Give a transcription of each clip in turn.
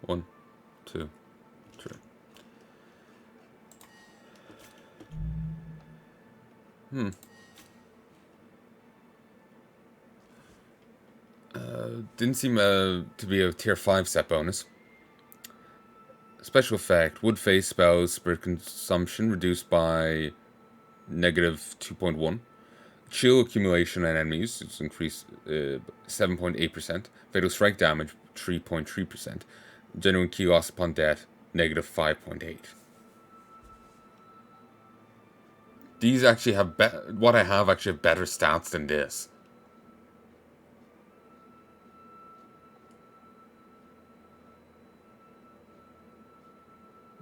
1, 2, 3. Didn't seem to be a tier 5 set bonus. Special effect: Wood Face spells spirit consumption reduced by negative 2.1. Chill accumulation on enemies is increased 7.8%. Fatal strike damage 3.3%. Genuine key loss upon death negative 5.8. These actually have what I have actually have better stats than this.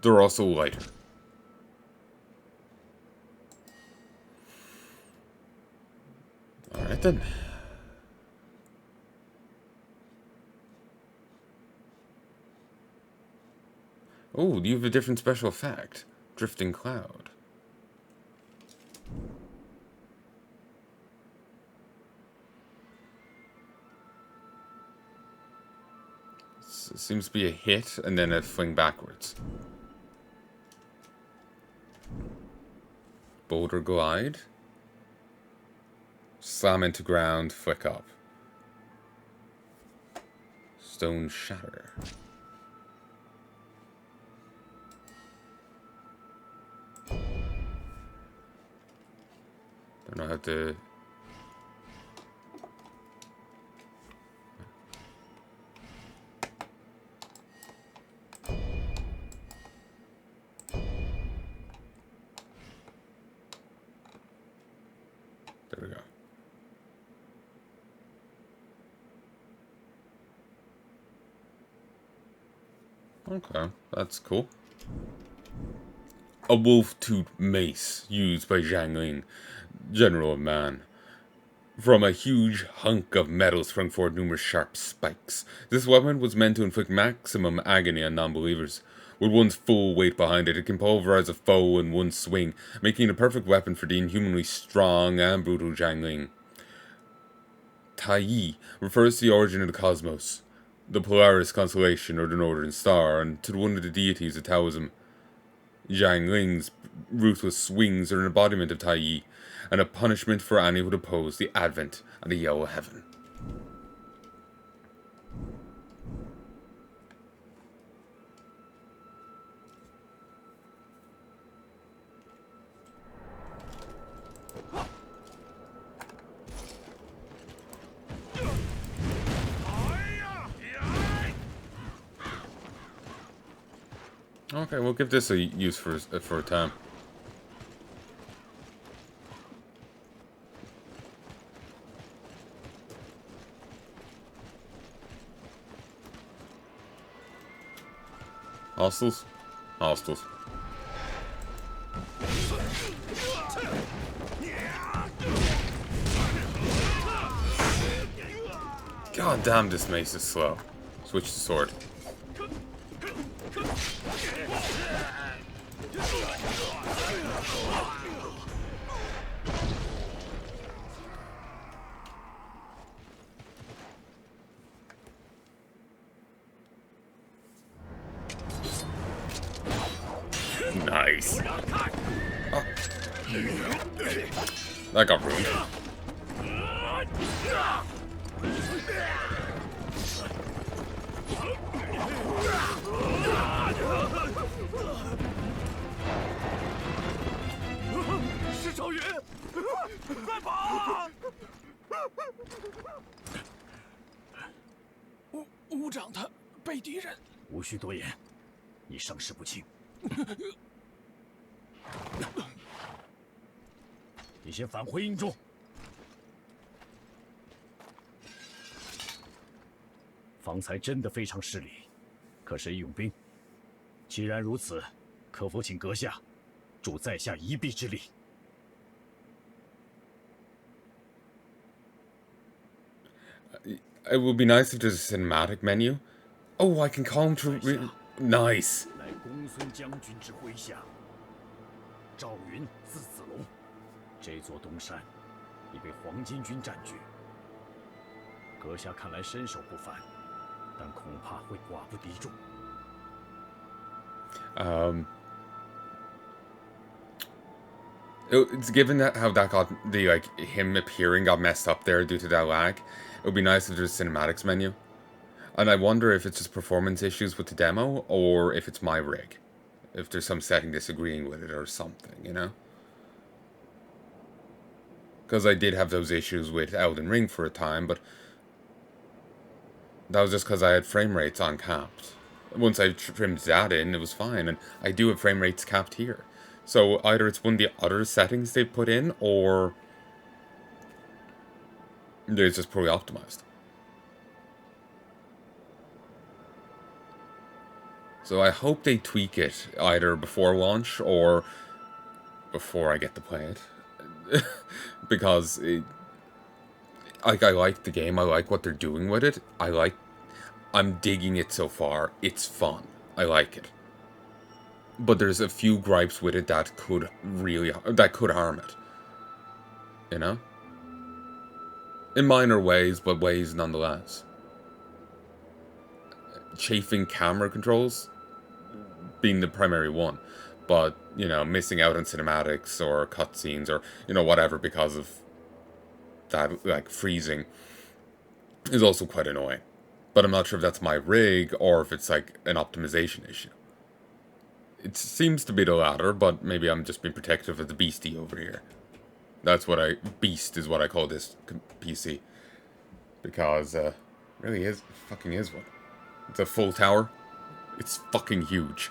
They're also lighter. Alright then. Oh, you have a different special effect. Drifting Cloud. Seems to be a hit and then a fling backwards. Boulder Glide. Slam into ground, flick up. Stone Shatter. Don't know how to... There we go. Okay, that's cool. A wolf-tooth mace used by Zhang Ling, General of Man. From a huge hunk of metal sprung forward numerous sharp spikes. This weapon was meant to inflict maximum agony on non-believers. With one's full weight behind it, it can pulverize a foe in one swing, making it a perfect weapon for the inhumanly strong and brutal Zhang Ling. Tai Yi refers to the origin of the cosmos, the Polaris constellation or the Northern Star, and to one of the deities of Taoism. Zhang Ling's ruthless swings are an embodiment of Tai Yi, and a punishment for any who would oppose the advent of the Yellow Heaven. Okay, we'll give this a use for a time. Hostiles? Hostiles. God damn, this mace is slow. Switch to sword. Nice. Oh. That got ruined.屋长他被敌人。无需多言，你伤势不轻。你先返回营中。方才真的非常失礼，可是勇兵。既然如此，可否请阁下助在下一臂之力？It would be nice if there's a cinematic menu. Oh, I can call him to... Nice. 乃公孙将军之麾下，赵云字子龙。这座东山已被黄巾军占据，阁下看来身手不凡，但恐怕会寡不敌众。It's given that how that got the him appearing got messed up there due to that lag. It would be nice if there's a cinematics menu, and I wonder if it's just performance issues with the demo or if it's my rig, if there's some setting disagreeing with it or something, you know. Because I did have those issues with Elden Ring for a time, but that was just because I had frame rates uncapped. Once I trimmed that in, it was fine, and I do have frame rates capped here. So either it's one of the other settings they put in, or it's just poorly optimized. So I hope they tweak it either before launch or before I get to play it. Because I like the game, I like what they're doing with it, I'm digging it so far, it's fun, I like it. But there's a few gripes with it that could harm it. You know? In minor ways, but ways nonetheless. Chafing camera controls being the primary one. But, you know, missing out on cinematics or cutscenes or, you know, whatever because of that, like, freezing is also quite annoying. But I'm not sure if that's my rig or if it's, like, an optimization issue. It seems to be the latter, but maybe I'm just being protective of the beastie over here. Beast is what I call this PC. Because, really fucking is one. It's a full tower. It's fucking huge.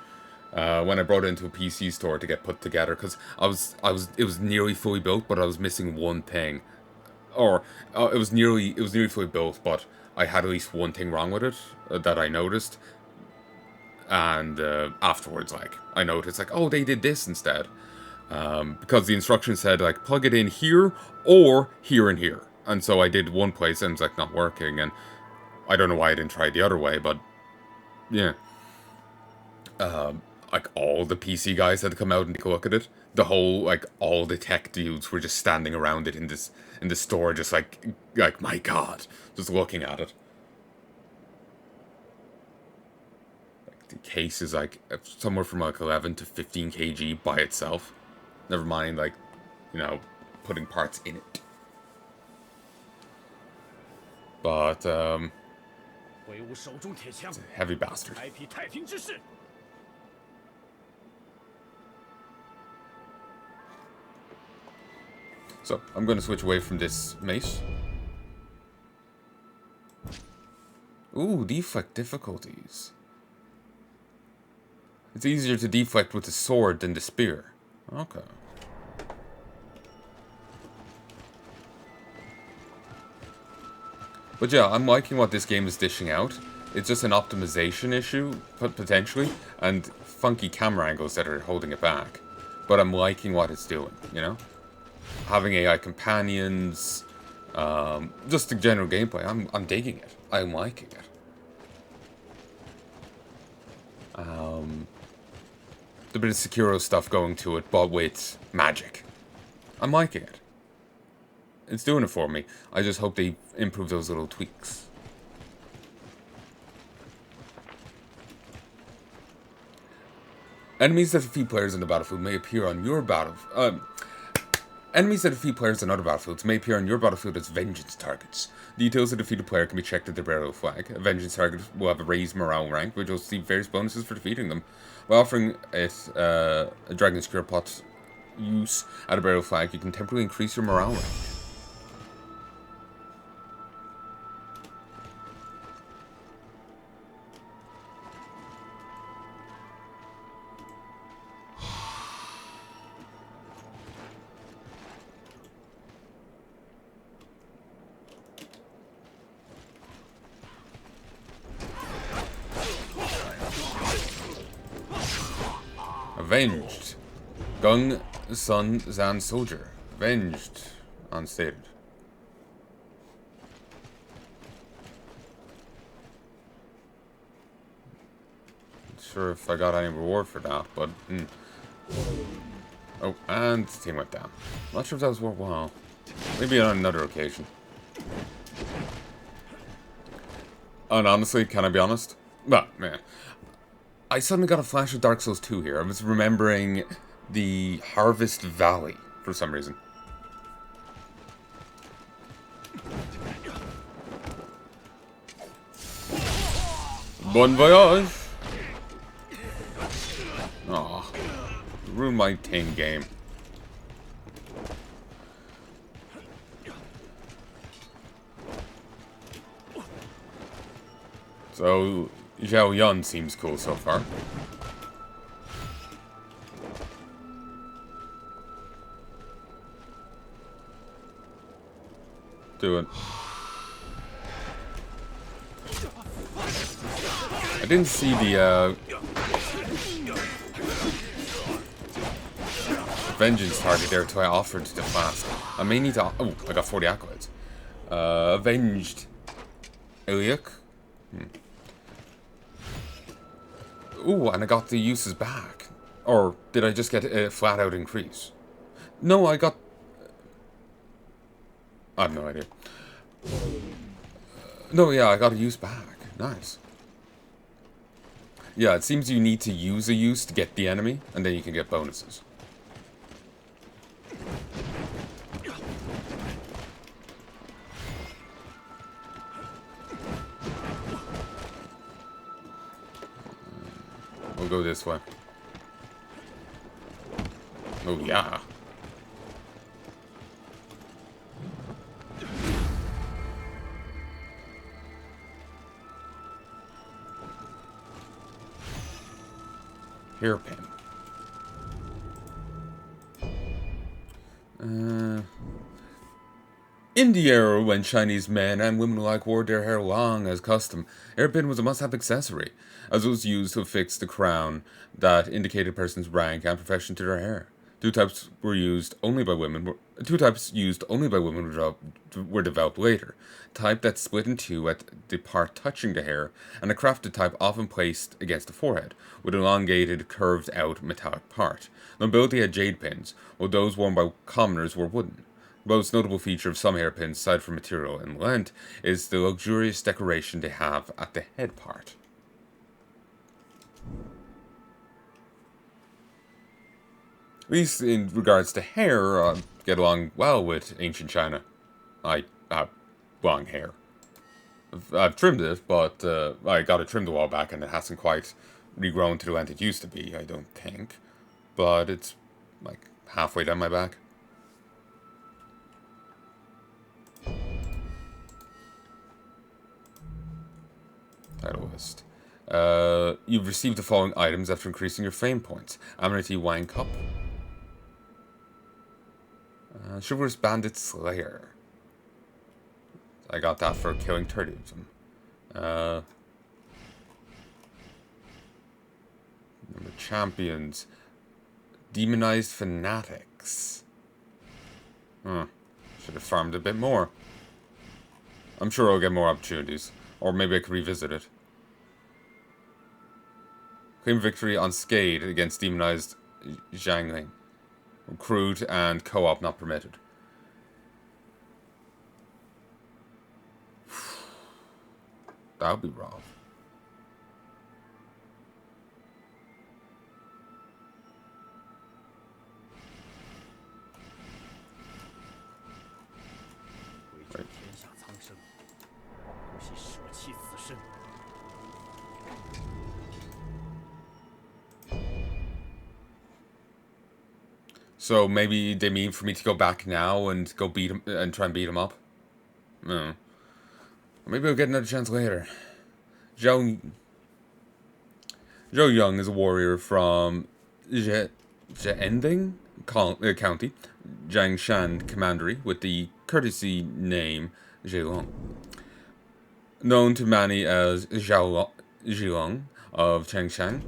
When I brought it into a PC store to get put together, because it was nearly fully built, but I was missing one thing. Or, it was nearly fully built, but I had at least one thing wrong with it that I noticed. And afterwards, like, I noticed, like, oh, they did this instead. Because the instructions said, like, plug it in here or here and here. And so I did one place and it's, like, not working. And I don't know why I didn't try it the other way, but, yeah. Like, all the PC guys had to come out and take a look at it. The whole, like, all the tech dudes were just standing around it in the store, just like, my God, just looking at it. The case is like somewhere from like 11 to 15 kg by itself. Never mind, like, you know, putting parts in it. But, it's a heavy bastard. So, I'm going to switch away from this mace. Ooh, deflect difficulties. It's easier to deflect with the sword than the spear. Okay. But yeah, I'm liking what this game is dishing out. It's just an optimization issue, potentially, and funky camera angles that are holding it back. But I'm liking what it's doing, you know? Having AI companions, just the general gameplay, I'm digging it. I'm liking it. The bit of Sekiro stuff going to it, but with magic. I'm liking it. It's doing it for me. I just hope they improve those little tweaks. Enemies that defeat players in the battlefield may appear on your Enemies that defeat players in other battlefields may appear on your battlefield as vengeance targets. Details of the defeated player can be checked at the burial flag. A vengeance target will have a raised morale rank, which will receive various bonuses for defeating them. By offering it a Dragon's Cure pot use at a burial flag, you can temporarily increase your morale rank. Avenged. Gung Sun Zan Soldier. Avenged. Unstated. Not sure if I got any reward for that, but... Oh, and the team went down. Not sure if that was worthwhile. Maybe on another occasion. And honestly, can I be honest? Well, man. I suddenly got a flash of Dark Souls 2 here. I was remembering the Harvest Valley for some reason. Bon voyage! Aw. Ruined my tame game. So, Zhuyan seems cool so far. Do it. I didn't see the, vengeance target there until I offered to the flask. I may need to... Oh, I got 40 accolades. Avenged... Iliac? Ooh, and I got the uses back. Or did I just get a flat-out increase? No, I got... I have no idea. No, yeah, I got a use back. Nice. Yeah, it seems you need to use a use to get the enemy, and then you can get bonuses. We'll go this way. Oh, yeah. Hairpin. In the era when Chinese men and women alike wore their hair long as custom, hairpin was a must-have accessory, as it was used to affix the crown that indicated a person's rank and profession to their hair. Two types used only by women were developed later. Type that split in two at the part touching the hair, and a crafted type often placed against the forehead, with an elongated, curved-out metallic part. Nobility had jade pins, while those worn by commoners were wooden. The most notable feature of some hairpins, aside from material and length, is the luxurious decoration they have at the head part. At least in regards to hair, I get along well with ancient China. I have long hair. I've trimmed it, but I got it trimmed a while back and it hasn't quite regrown to the length it used to be, I don't think. But it's like halfway down my back. Title list. You've received the following items after increasing your fame points. Amenity Wine Cup. Chivalrous Bandit Slayer. I got that for killing 30 of them. Number champions. Demonized Fanatics. Should have farmed a bit more. I'm sure I'll get more opportunities. Or maybe I could revisit it. Claim victory on Skade against demonized Zhangling. Recruit and co-op not permitted. That would be rough. Right. So maybe they mean for me to go back now and go beat him and try and beat him up. No. Maybe I'll get another chance later. Zhou Young is a warrior from Zheending County, Jiangshan Commandery, with the courtesy name Zheilong. Known to many as Zheilong of Changshan,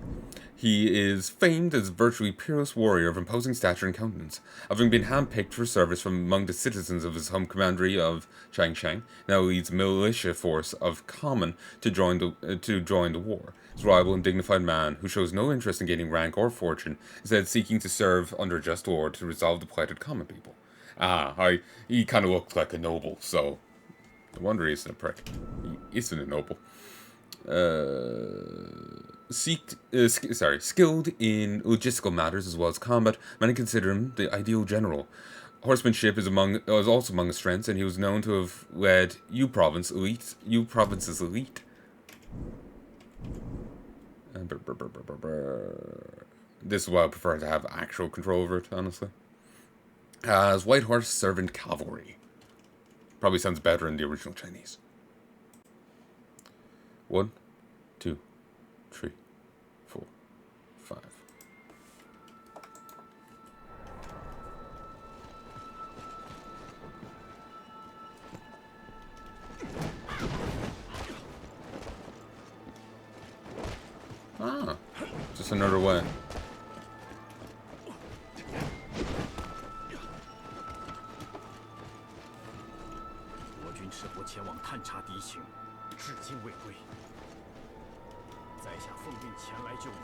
he is famed as a virtually peerless warrior of imposing stature and countenance. Having been handpicked for service from among the citizens of his home commandery of Changshan, now leads a militia force of common to join the war. He's a reliable and dignified man who shows no interest in gaining rank or fortune, instead seeking to serve under a just lord to resolve the plight of common people. He kind of looks like a noble, so no wonder he isn't a prick. He isn't a noble. skilled in logistical matters as well as combat. Many consider him the ideal general. Horsemanship is also among his strengths, and he was known to have led Province's elite. This is why I prefer to have actual control over it, honestly. As White Horse Servant Cavalry. Probably sounds better in the original Chinese. 1, 2, 3, 4, 5. Ah, just another way. 国军赤膊前往探查敌情，至今未归。在下奉命前来救援，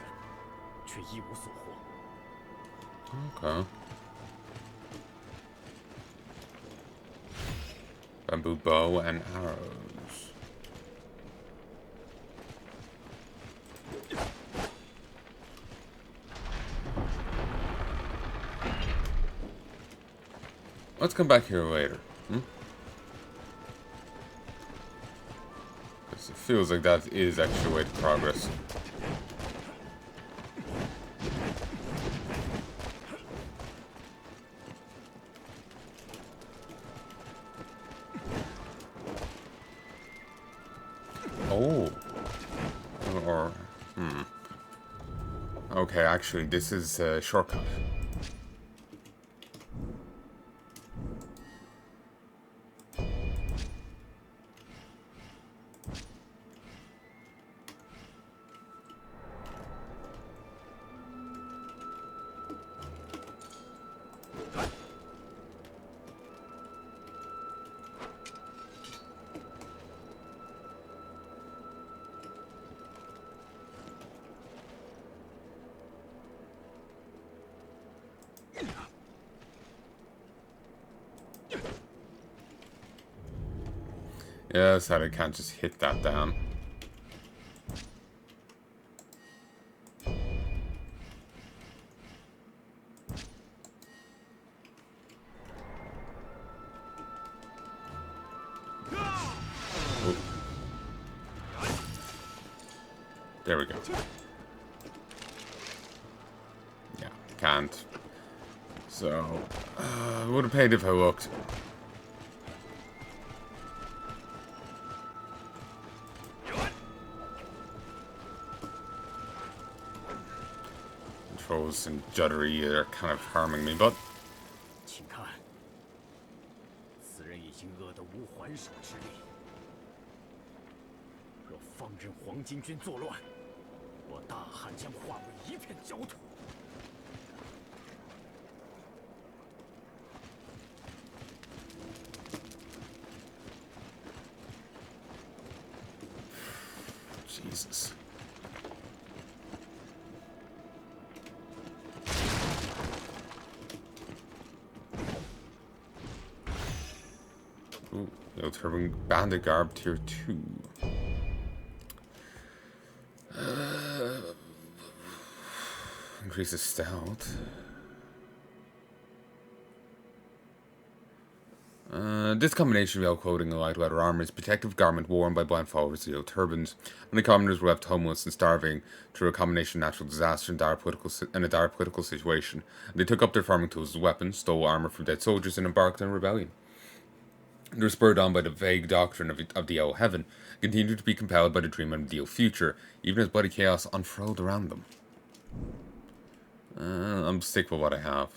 却一无所获。Okay. Bamboo bow and arrows. Let's come back here later. Because it feels like that is actually a way to progress. Oh. Okay, actually, this is a shortcut. Yeah, sad I can't just hit that down. Ooh. There we go. Yeah, can't. So, would have paid if I looked. Controls and juddery are kind of harming me, but 请看，此人已经饿得无还手之力。若放任黄巾军作乱，我大汉将化为一片焦土。 Jesus. Ooh, no turban bandit garb tier 2. Increases stealth. This combination of yellow clothing and light leather armor is a protective garment worn by blind followers of yellow turbans. Many commoners were left homeless and starving through a combination of natural disaster and a dire political situation. They took up their farming tools as weapons, stole armor from dead soldiers, and embarked on a rebellion. They were spurred on by the vague doctrine of the Yellow Heaven, and continued to be compelled by the dream of an ideal future, even as bloody chaos unfurled around them. I'm sick with what I have.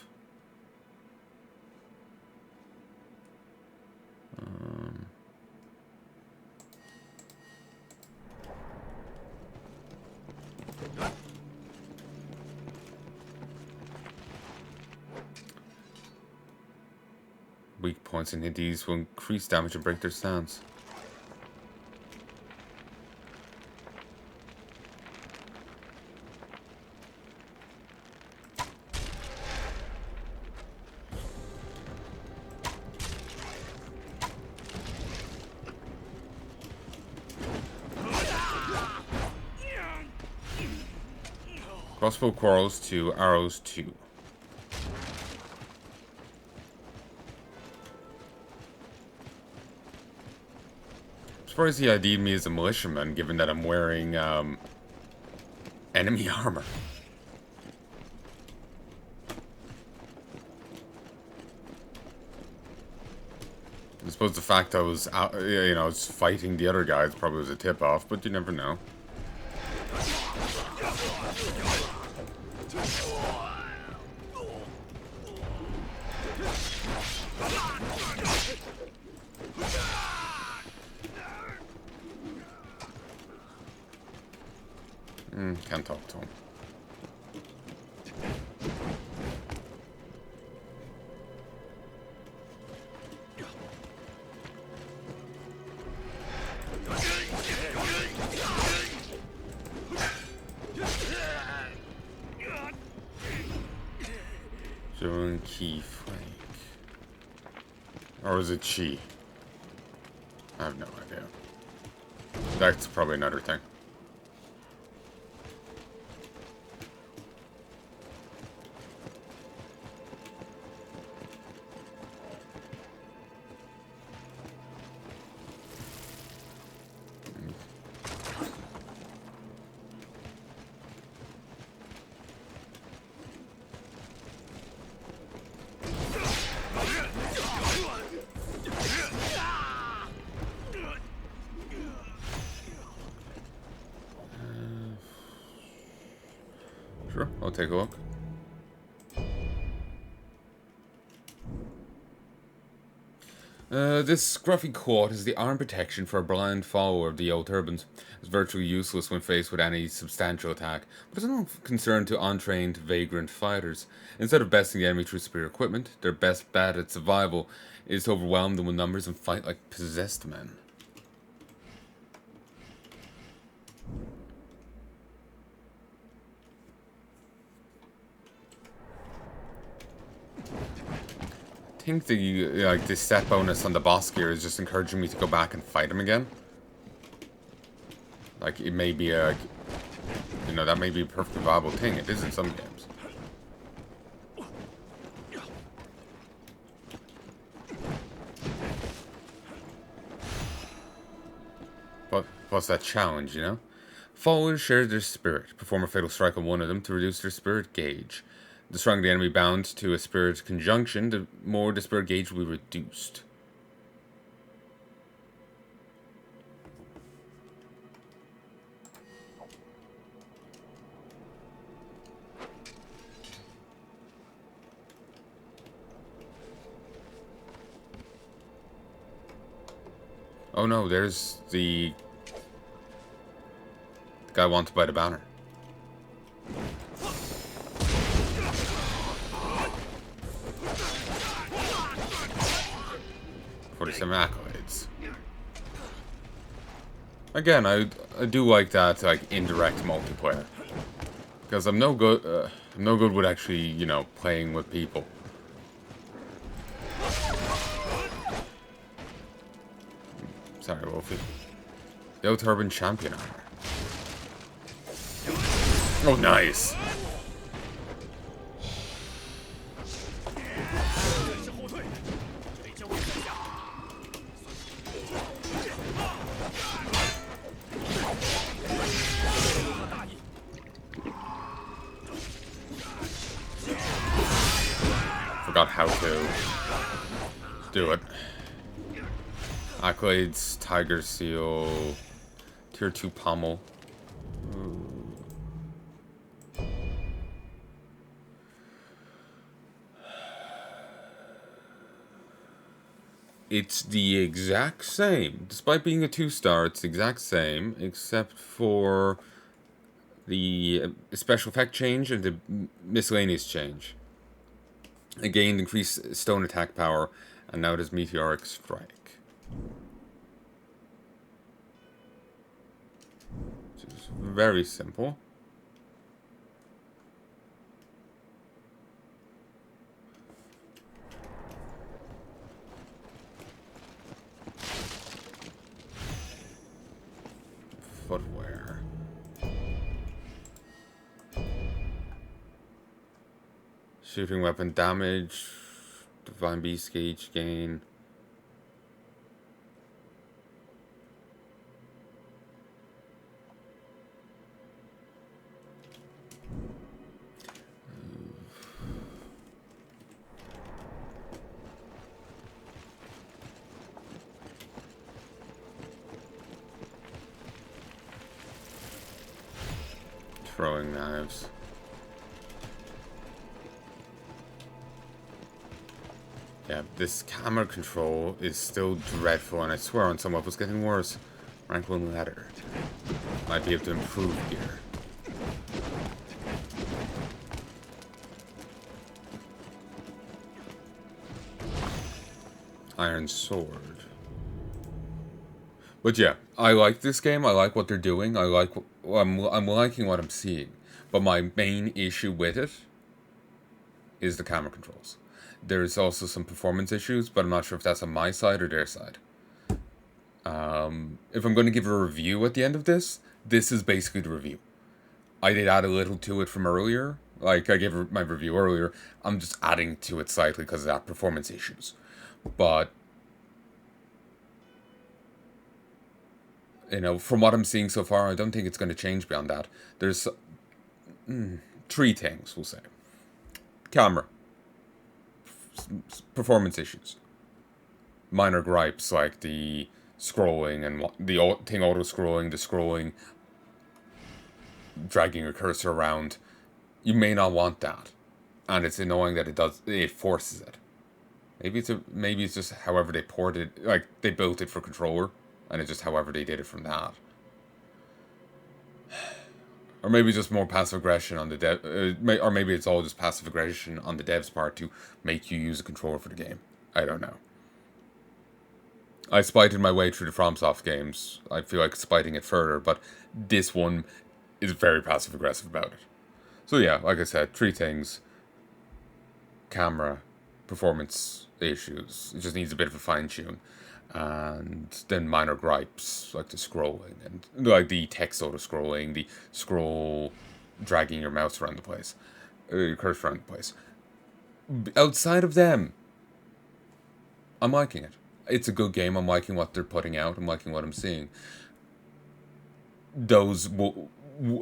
Weak points and hit these will increase damage and break their stance. Crossbow quarrels 2, arrows 2. I'm surprised he ID'd me as a militiaman, given that I'm wearing enemy armor. I suppose the fact I was out, you know, I was fighting the other guys probably was a tip off, but you never know. Can't talk to him. Zhuyan key flank. Or is it chi? I have no idea. That's probably another thing. Sure, I'll take a look. This scruffy coat is the arm protection for a blind follower of the old turbans. It's virtually useless when faced with any substantial attack, but it's not concerned to untrained, vagrant fighters. Instead of besting the enemy through superior equipment, their best bet at survival is to overwhelm them with numbers and fight like possessed men. I think the stat bonus on the boss gear is just encouraging me to go back and fight him again. Like, it may be a, you know, that may be a perfectly viable thing. It is in some games. But plus that challenge, you know. Followers share their spirit. Perform a fatal strike on one of them to reduce their spirit gauge. The stronger the enemy bound to a spirit conjunction, the more the spirit gauge will be reduced. Oh no, there's the guy wanted by the banner. 47 accolades. Again, I do like that, like, indirect multiplayer, because I'm no good with actually, you know, playing with people. Sorry, Wolfie. The old turban champion armor. Oh, nice. Forgot how to do it. Accolades, Tiger Seal, Tier 2 Pommel. It's the exact same. Despite being a 2-star, it's the exact same, except for the special effect change and the miscellaneous change. It gained increased stone attack power, and now it has meteoric strike. Which is very simple. Footwear. Shooting weapon damage. Divine Beast gauge gain. Throwing knives. Yeah, this camera control is still dreadful, and I swear on some levels getting worse. Rank 1 ladder. Might be able to improve here. Iron sword. But yeah, I like this game. I like what they're doing. I'm liking what I'm seeing. But my main issue with it is the camera controls. There's also some performance issues, but I'm not sure if that's on my side or their side. If I'm going to give a review at the end of this, this is basically the review. I did add a little to it from earlier. Like, I gave my review earlier. I'm just adding to it slightly because of that performance issues. But, you know, from what I'm seeing so far, I don't think it's going to change beyond that. There's 3 things, we'll say. Camera. Performance issues. Minor gripes like the scrolling and the thing auto-scrolling, the scrolling, dragging your cursor around. You may not want that. And it's annoying that it forces it. Maybe it's just however they ported it, like they built it for controller, and it's just however they did it from that. Or maybe just more passive aggression on the dev, or maybe it's all just passive aggression on the dev's part to make you use a controller for the game. I don't know. I spited my way through the FromSoft games. I feel like spiting it further, but this one is very passive aggressive about it. So yeah, like I said, 3 things. Camera, performance issues. It just needs a bit of a fine tune. And then minor gripes, like the scrolling, and like the text auto scrolling, the scroll dragging your mouse around the place, your cursor around the place. Outside of them, I'm liking it. It's a good game. I'm liking what they're putting out. I'm liking what I'm seeing. Those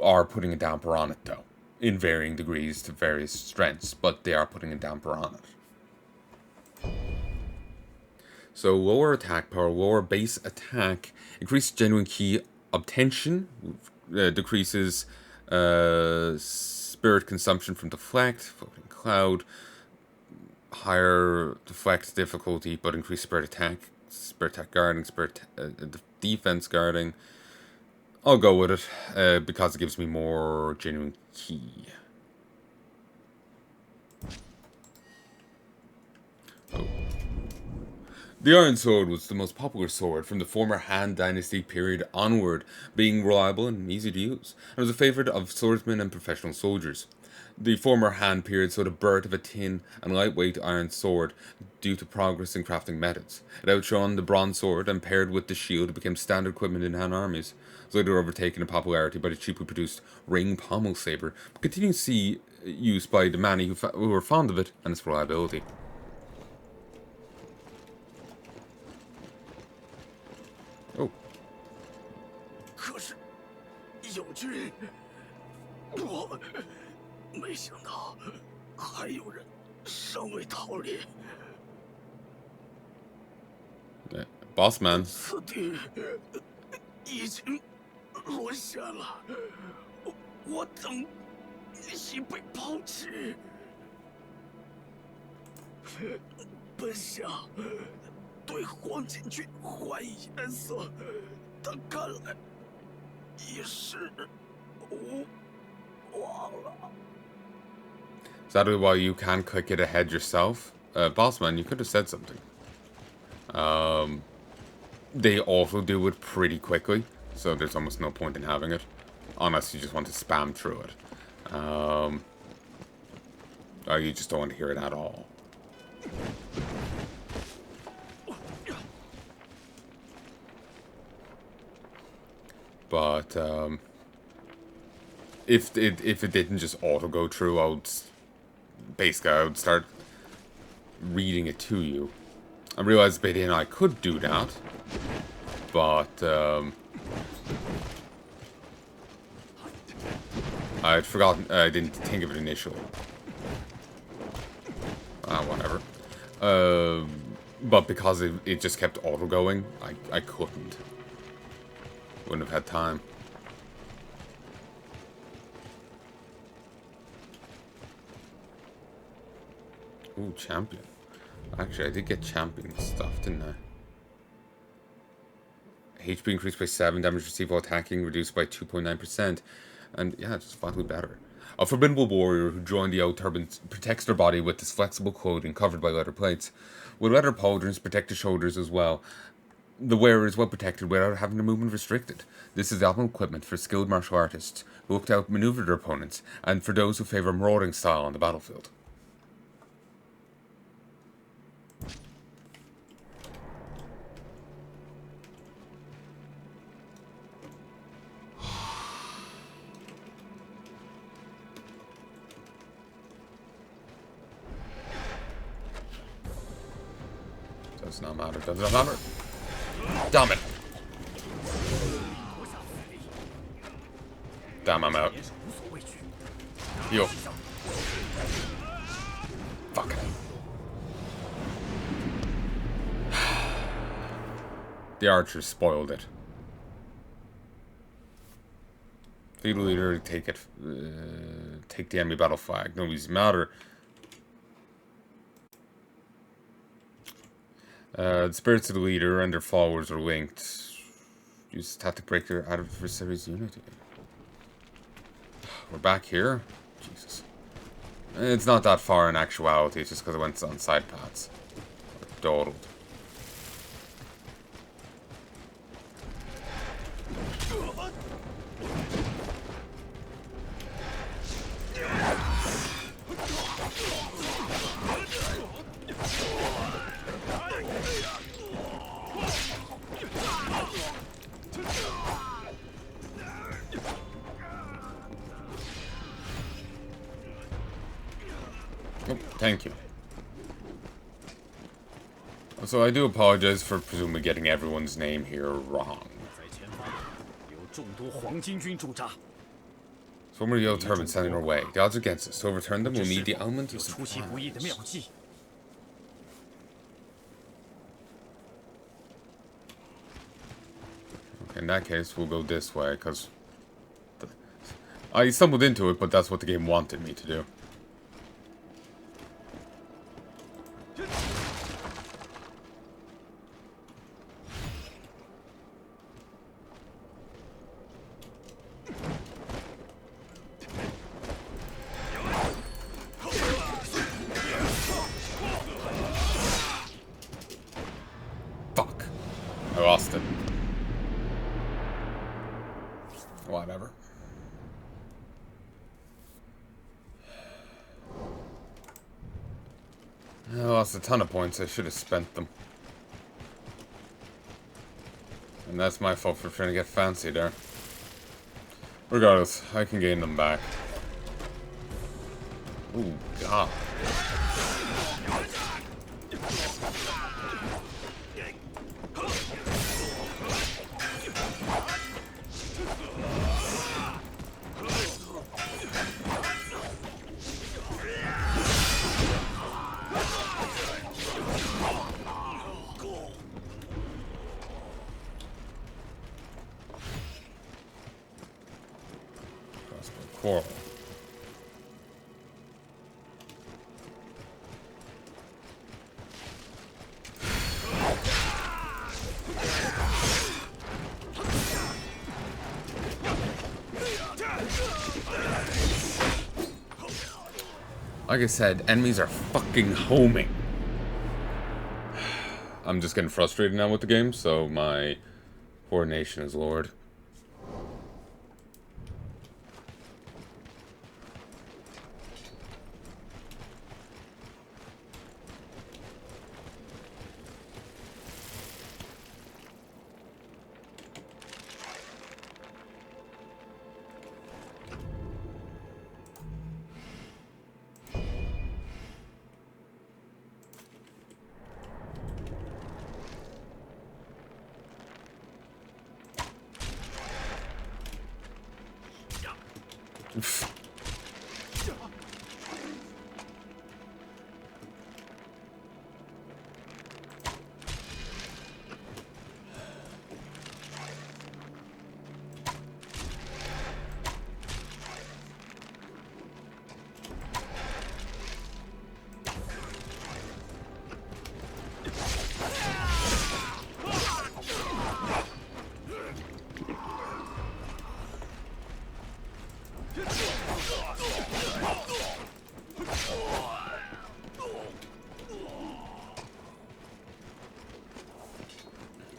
are putting a damper on it, though, in varying degrees to various strengths, but they are putting a damper on it. So lower attack power, lower base attack, increased genuine key obtention, decreases spirit consumption from deflect, floating cloud, higher deflect difficulty, but increased spirit attack guarding, defense guarding. I'll go with it because it gives me more genuine key. Oh. The Iron Sword was the most popular sword from the former Han Dynasty period onward, being reliable and easy to use, and was a favourite of swordsmen and professional soldiers. The former Han period saw the birth of a tin and lightweight iron sword due to progress in crafting methods. It outshone the bronze sword, and paired with the shield, it became standard equipment in Han armies. It was later overtaken in popularity by the cheaply produced ring pommel saber, but continues to see use by the many who are fond of it and its reliability. Oh. 可是，友军，我没想到还有人尚未逃离。Boss man. 此地已经沦陷了，我等已被抛弃。本相对黄巾军怀疑颜色，但看来已是无望了。 Is that why you can't click it ahead yourself? Bossman, you could have said something. They also do it pretty quickly, so there's almost no point in having it. Unless you just want to spam through it. Or you just don't want to hear it at all. But, if it didn't just auto go through, I would basically I would start reading it to you. I realized by then I could do that, but I'd forgotten. I didn't think of it initially. Whatever. But because it just kept auto going, I couldn't. Wouldn't have had time. Ooh, champion. Actually, I did get champion stuff, didn't I? HP increased by 7, damage received while attacking reduced by 2.9%. And yeah, it's just flatly better. A formidable warrior who joined the old turban protects their body with this flexible clothing covered by leather plates. With leather pauldrons protect the shoulders as well. The wearer is well protected without having their movement restricted. This is the optimal equipment for skilled martial artists who look to outmaneuver their opponents, and for those who favor marauding style on the battlefield. Does not matter. Does not matter. Damn it. Damn, I'm out. Heal. Fuck it. The archers spoiled it. Lead leader, take it. Take the enemy battle flag. No easy matter. The spirits of the leader and their followers are linked. Use tactic breaker adversary's unity. We're back here? Jesus. It's not that far in actuality, it's just because I went on side paths. Dawdled. Oh, thank you. So I do apologize for presumably getting everyone's name here wrong. So when are the yellow turbans standing in our way? The odds are against us. To overturn them, we'll need the element of surprise. Okay, in that case, we'll go this way, because I stumbled into it, but that's what the game wanted me to do. Fuck. I lost it. Whatever. I lost a ton of points. I should have spent them. And that's my fault for trying to get fancy there. Regardless, I can gain them back. Ooh, God. Coral. Like I said, enemies are fucking homing. I'm just getting frustrated now with the game, so my coordination is lowered.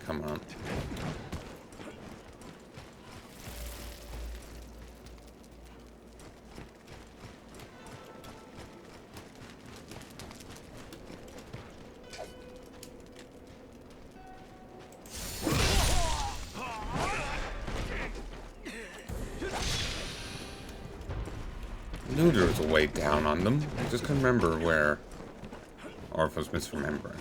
Come on. I knew there was a way down on them. I just couldn't remember where. Or if I was misremembering.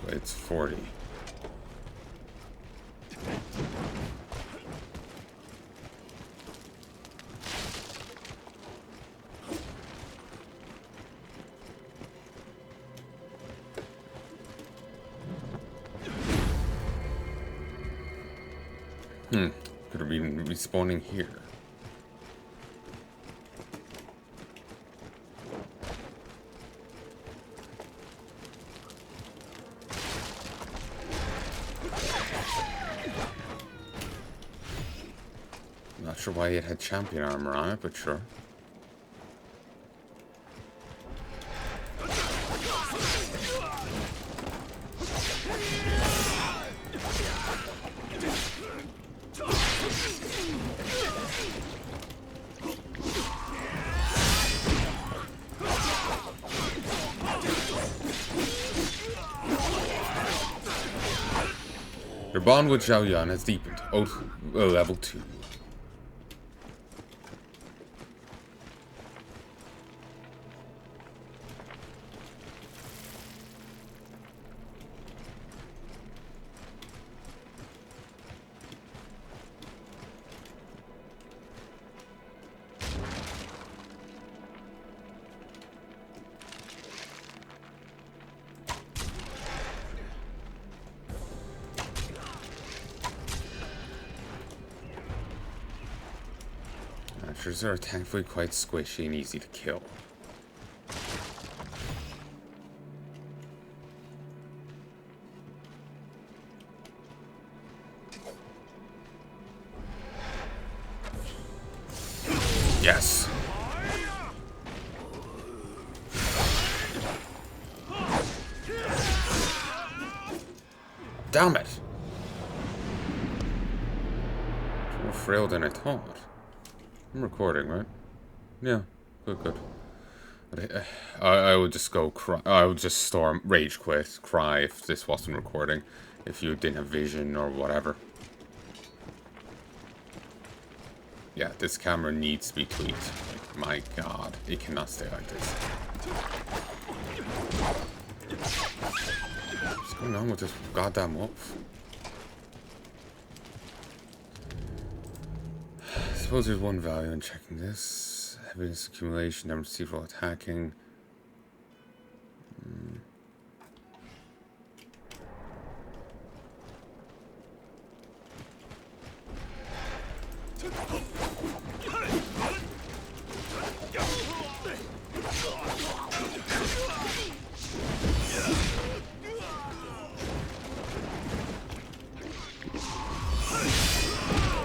It's 40. Could have been respawning here. Not sure why it had champion armor on it, but sure. Your bond with Zhuyan has deepened. Level 2. Archers are thankfully quite squishy and easy to kill. Yes! Damn it! More frail than I thought. I'm recording, right? Yeah, good. But I would just go cry. I would just storm, rage quit, cry if this wasn't recording. If you didn't have vision or whatever. Yeah, this camera needs to be tweaked. Like, my god, it cannot stay like this. What's going on with this goddamn wolf? I suppose there's one value in checking this. Evidence accumulation, never received while attacking.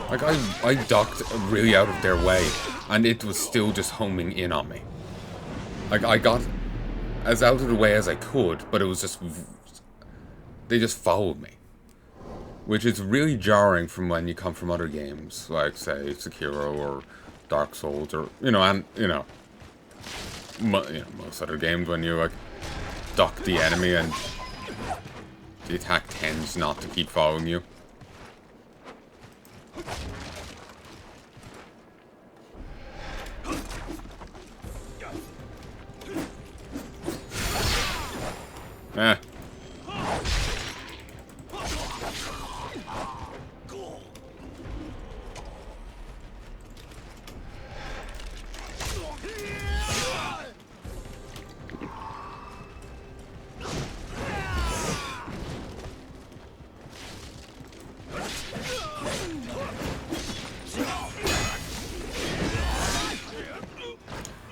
Like, I ducked really out of their way, and it was still just homing in on me. Like, I got as out of the way as I could, but it was just... They just followed me. Which is really jarring from when you come from other games, like, say, Sekiro or Dark Souls, or, most other games when you, like, duck the enemy and the attack tends not to keep following you. Eh.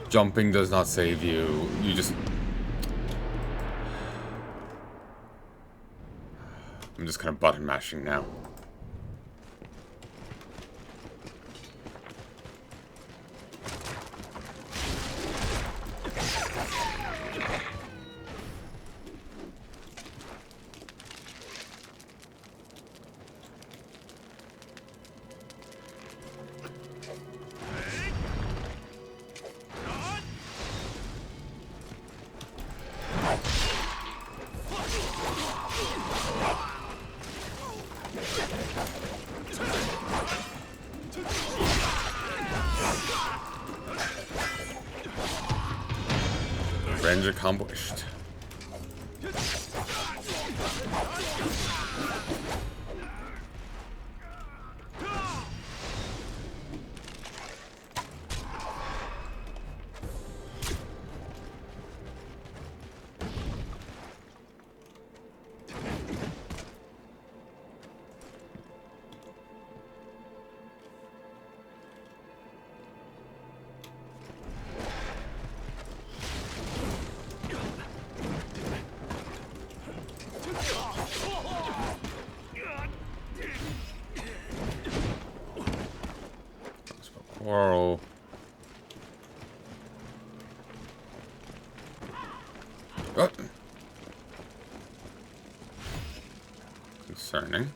Jumping does not save you. You just... I'm just kind of button mashing now. Range accomplished. Quarrel. Oh. Concerning.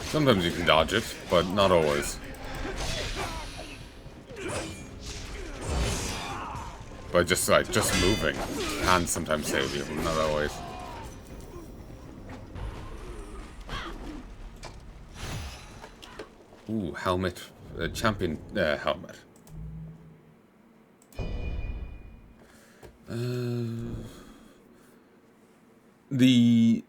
Sometimes you can dodge it, but not always. But just moving can sometimes save you, but not always. Ooh, helmet, champion helmet. The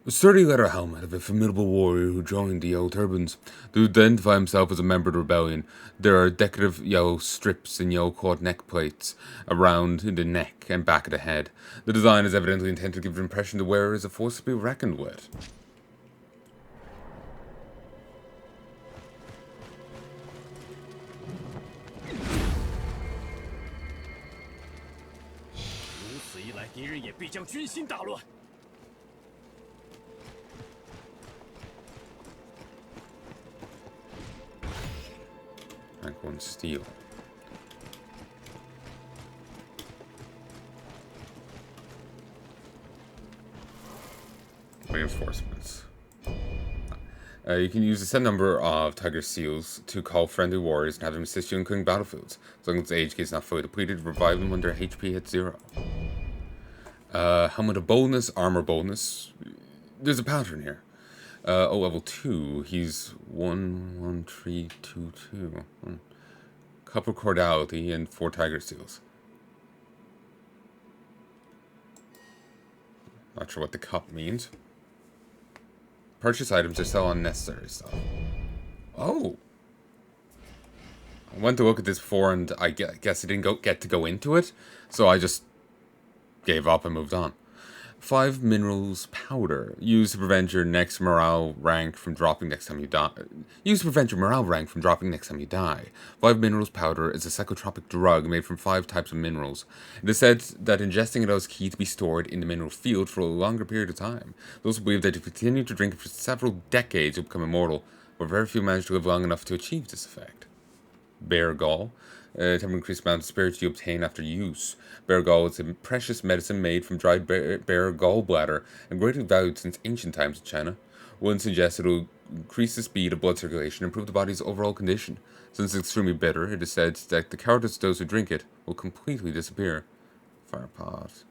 sturdy leather helmet of a formidable warrior who joined the Yellow Turbans. To identify himself as a member of the rebellion, there are decorative yellow strips and yellow cloth neck plates around the neck and back of the head. The design is evidently intended to give the impression the wearer is a force to be reckoned with. Rank 1 steel. Reinforcements. You can use a set number of Tiger Seals to call friendly warriors and have them assist you in clearing battlefields. As long as the HP is not fully depleted, revive them when their HP hits 0. Helmet of Boldness, Armor Boldness. There's a pattern here. Level 2, he's 11322. Cup of Cordiality and 4 Tiger Seals. Not sure what the cup means. Purchase items to sell unnecessary stuff. Oh! I went to look at this before and I guess I didn't get to go into it, so I just gave up and moved on. 5 minerals powder. Used to prevent your next morale rank from dropping next time you die. Used to prevent your morale rank from dropping next time you die. 5 minerals powder is a psychotropic drug made from 5 types of minerals. It is said that ingesting it is key to be stored in the mineral field for a longer period of time. Those believe that if you continue to drink it for several decades, you'll become immortal, but very few manage to live long enough to achieve this effect. Bear gall. Temporary increased amount of spirits you obtain after use. Bear gall is a precious medicine made from dried bear gallbladder and greatly valued since ancient times in China. Once ingested, it will increase the speed of blood circulation and improve the body's overall condition. Since it's extremely bitter, it is said that the cowardice of those who drink it will completely disappear. Firepot.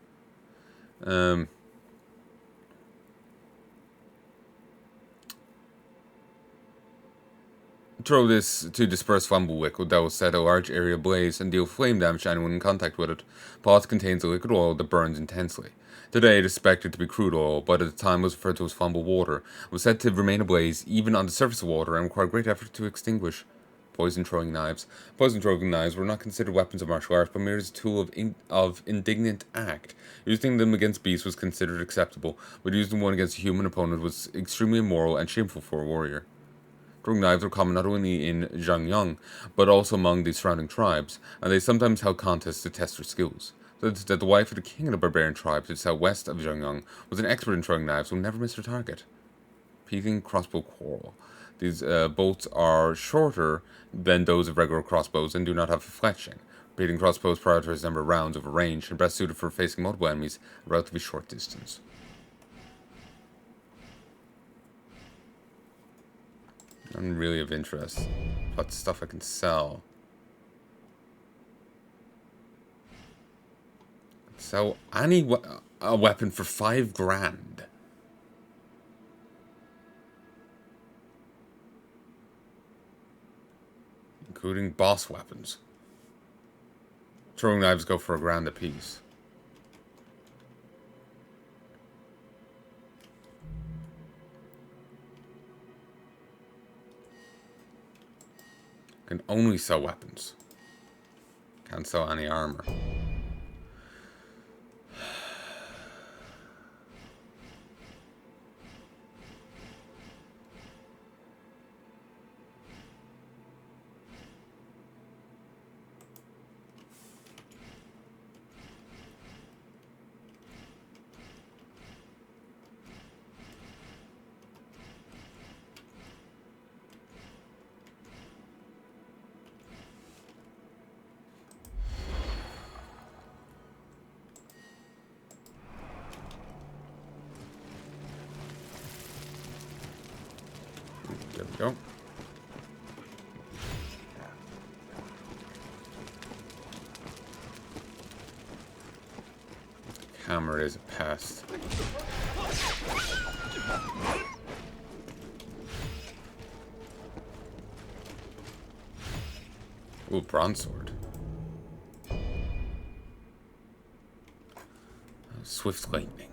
Throw this to disperse flammable liquid that will set a large area ablaze and deal flame damage to anyone in contact with it. Pot contains a liquid oil that burns intensely. Today it is suspected to be crude oil, but at the time was referred to as flammable water. It was said to remain ablaze even on the surface of water and require great effort to extinguish. Poison throwing knives. Poison throwing knives were not considered weapons of martial arts, but merely as a tool of indignant act. Using them against beasts was considered acceptable, but using one against a human opponent was extremely immoral and shameful for a warrior. Throwing knives were common not only in Zhuyan, but also among the surrounding tribes, and they sometimes held contests to test their skills. So that the wife of the king of the barbarian tribe to the southwest of Zhuyan was an expert in throwing knives who never missed her target. Repeating crossbow quarrel. These bolts are shorter than those of regular crossbows and do not have fletching. Repeating crossbows prioritize number of rounds over range and best suited for facing multiple enemies at a relatively short distance. None really of interest, but stuff I can sell. Sell any a weapon for $5,000. Including boss weapons. Throwing knives go for $1,000 a piece. Can only sell weapons. Can't sell any armor. There we go. Hammer is a pest. Ooh, bronze sword. Swift lightning.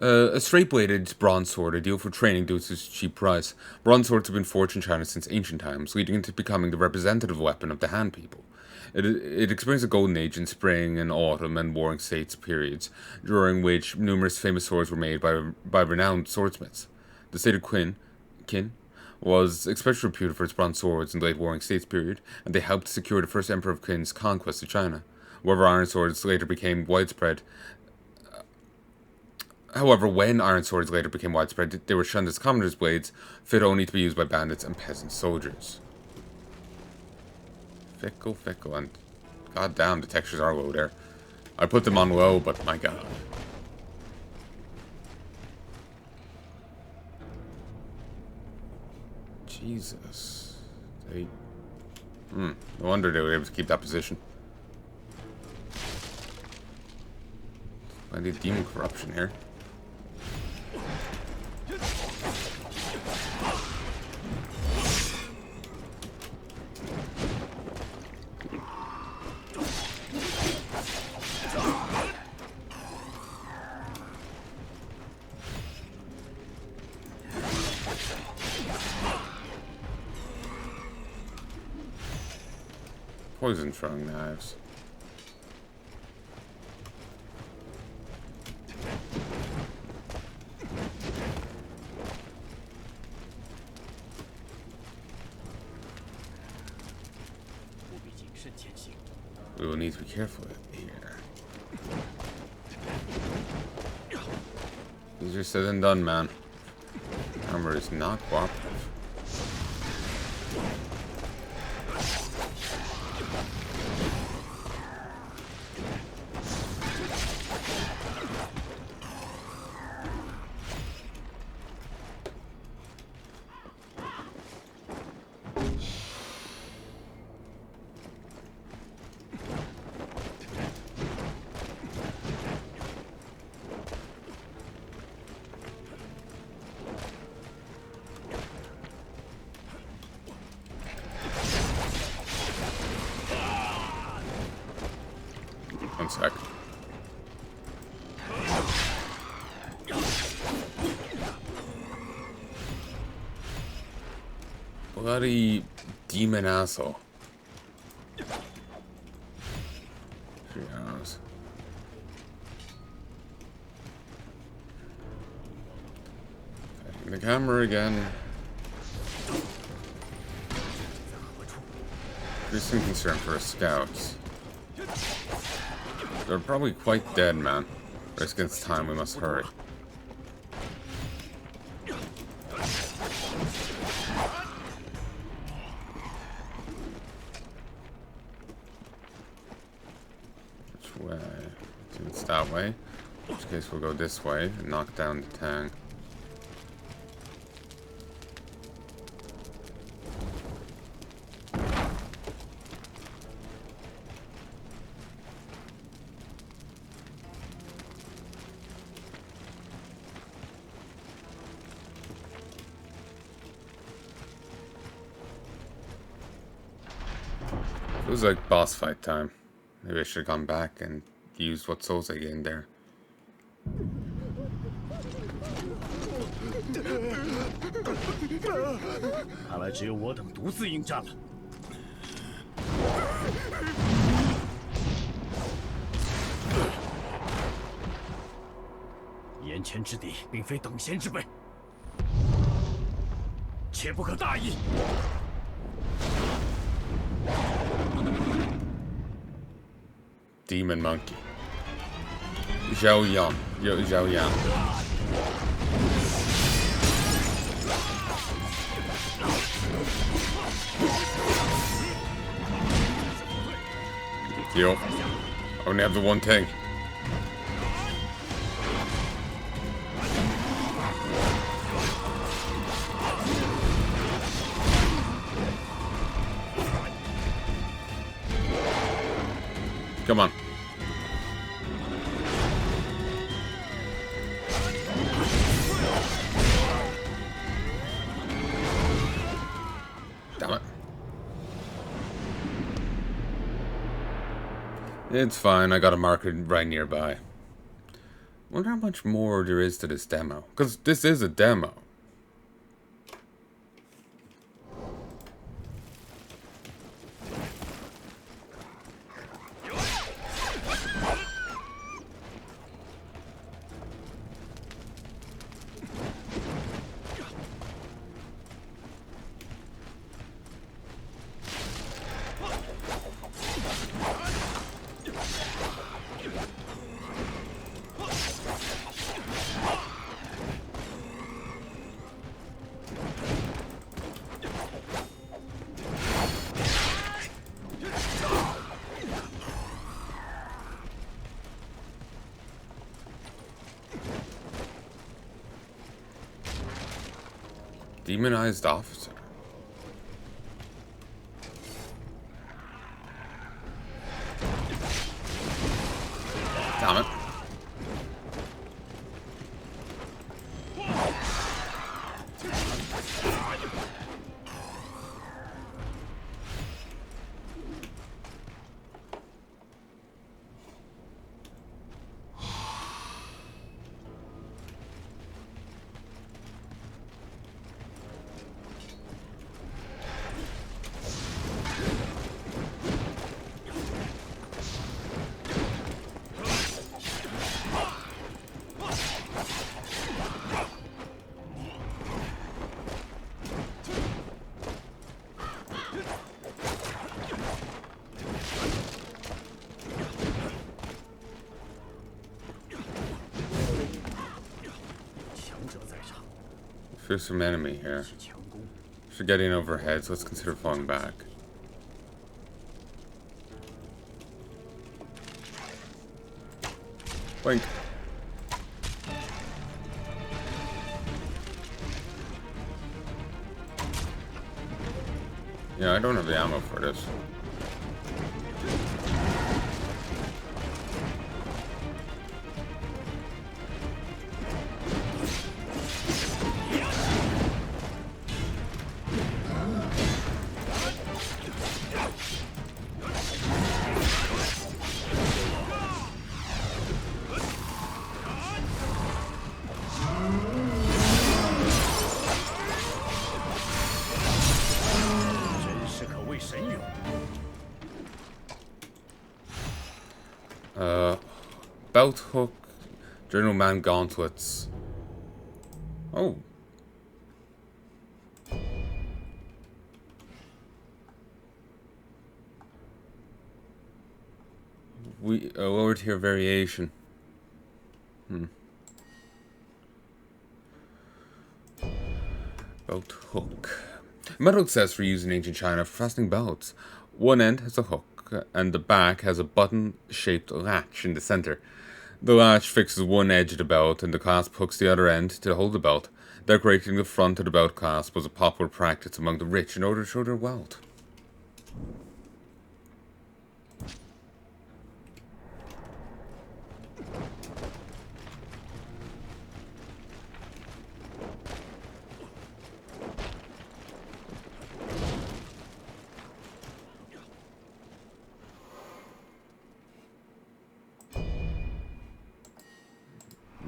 A straight-bladed bronze sword, ideal for training due to its cheap price. Bronze swords have been forged in China since ancient times, leading into becoming the representative weapon of the Han people. It experienced a golden age in spring and autumn and warring states periods, during which numerous famous swords were made by renowned swordsmiths. The state of Qin was especially reputed for its bronze swords in the late warring states period, and they helped secure the first emperor of Qin's conquest of China. However, iron swords later became widespread. However, when iron swords later became widespread, they were shunned as commoners' blades, fit only to be used by bandits and peasant soldiers. Fickle, and goddamn, the textures are low there. I put them on low, but my god. Jesus. No wonder they were able to keep that position. Plenty of demon corruption here. Poison throwing knives. We will need to be careful here. Easier said than done, man. Armor is not cooperative. One sec. Bloody demon asshole. Yes. The camera again. Increasing concern for our scouts. They're probably quite dead, man. Risk against time, we must hurry. Which way? It's that way. In which case we'll go this way and knock down the tank. It was like boss fight time. Maybe I should have gone back and used what souls I gained there. 看来只有我等独自应战了。眼前之敌并非等闲之辈，切不可大意。 Demon monkey. Zhuyan. Zhuyan. Yo. I only have the one thing. Come on. Damn it. It's fine, I got a marker right nearby. Wonder how much more there is to this demo. Because this is a demo. Demonized officer. Damn it. fearsome enemy here. If you're getting over our heads, let's consider falling back. Blink. Yeah, I don't have the ammo for this. Belt hook, General Man gauntlets. Oh. Lower tier variation. Belt hook. Metal accessory used in ancient China for fastening belts. One end has a hook, and the back has a button-shaped latch in the center. The latch fixes one edge of the belt, and the clasp hooks the other end to hold the belt. Decorating the front of the belt clasp was a popular practice among the rich in order to show their wealth.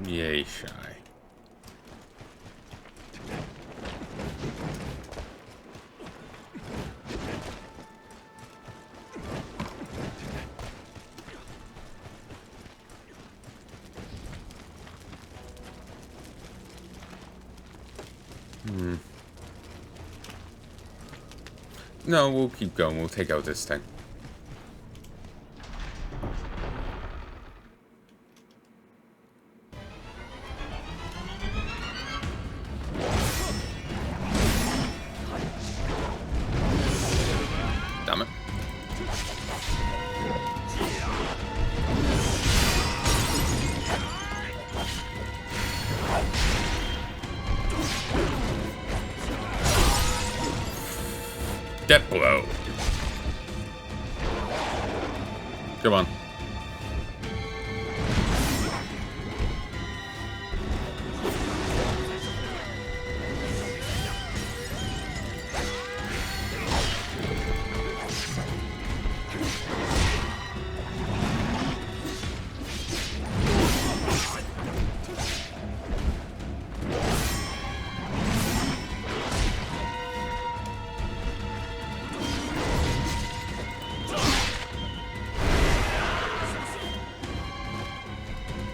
Yay, shy. No, we'll keep going. We'll take out this thing. Damn it. Death blow. Come on.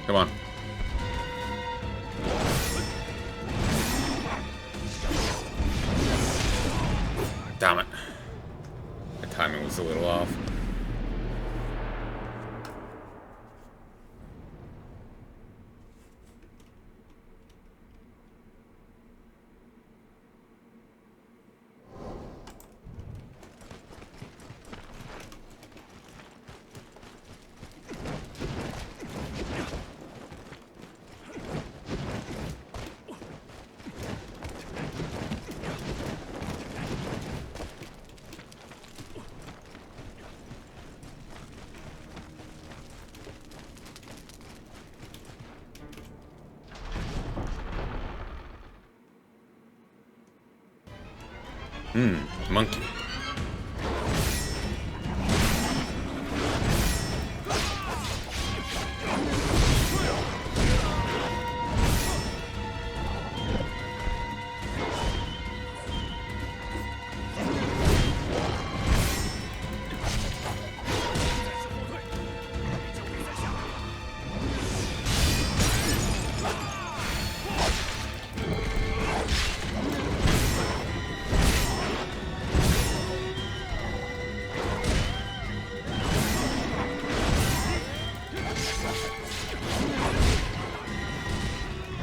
Come on. Damn it. My timing was a little off. Monkey.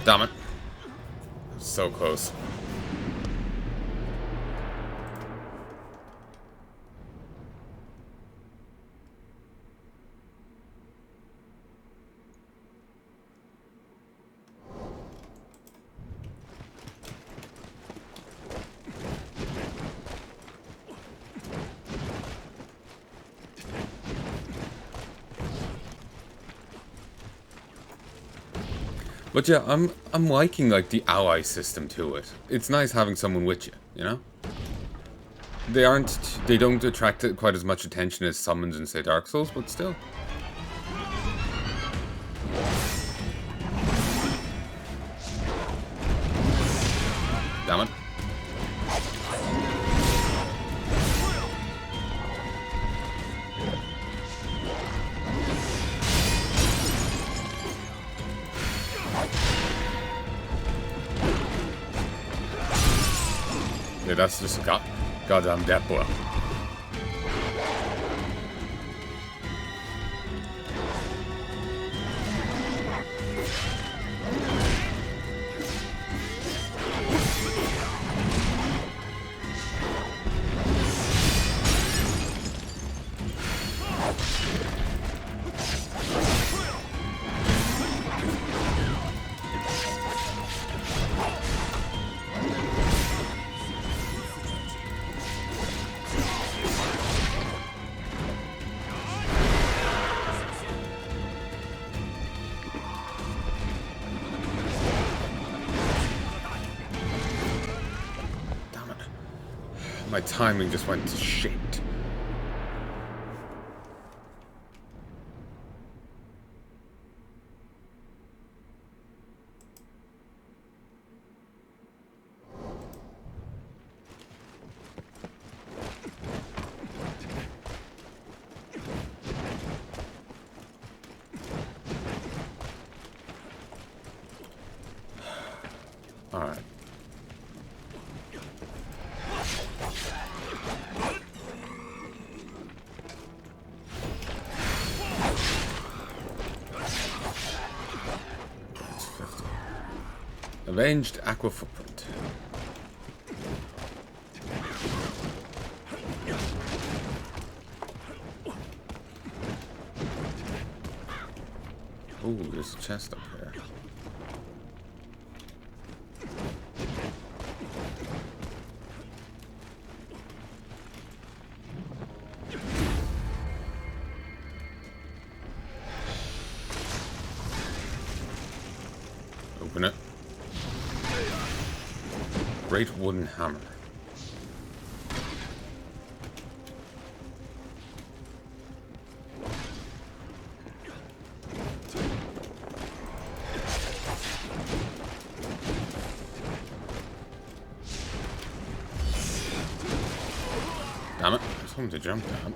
Damn it. So close. But yeah, I'm liking like the ally system to it. It's nice having someone with you, you know? They don't attract quite as much attention as summons in say Dark Souls, but still. Damn it. Yeah, that's just a goddamn death blow. My timing just went to shit. All right. Avenged Aqua Footprint. Ooh, there's a chest up here. Open it. Great wooden hammer. Damn it, there's something to jump down.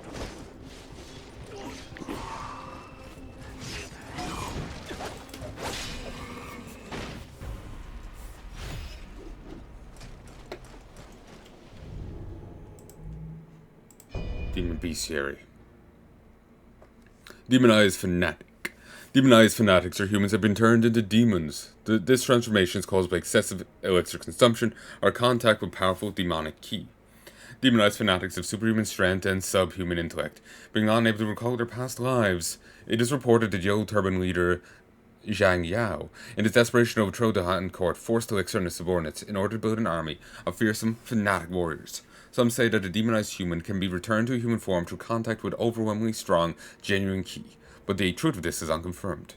Demon Bestiary. Demonized Fanatic. Demonized fanatics or humans have been turned into demons. This transformation is caused by excessive elixir consumption or contact with powerful demonic ki. Demonized fanatics have superhuman strength and subhuman intellect, being unable to recall their past lives. It is reported that Yellow Turban leader Zhang Yao, in his desperation to overthrow the Han court, forced Elixir and his subordinates in order to build an army of fearsome, fanatic warriors. Some say that a demonized human can be returned to a human form through contact with overwhelmingly strong, genuine ki, but the truth of this is unconfirmed.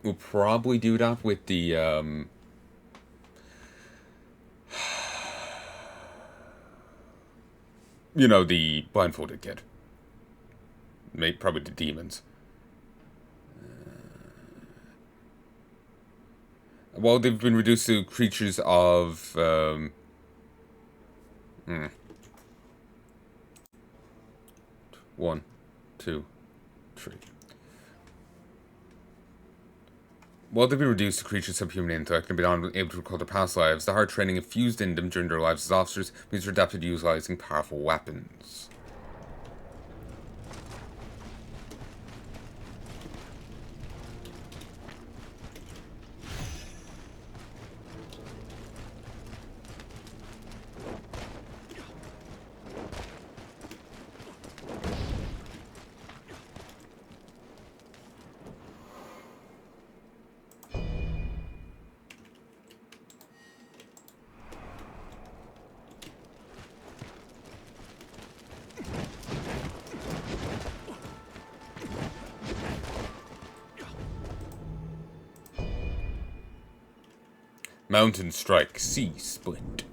We'll probably do that with the, you know, the blindfolded kid. Probably the demons. Well, they've been reduced to creatures of, 1, 2, 3. While they've been reduced to creatures of subhuman intellect and been unable to recall their past lives, the hard training infused in them during their lives as officers means they're adapted to utilizing powerful weapons. Mountain strike, sea split.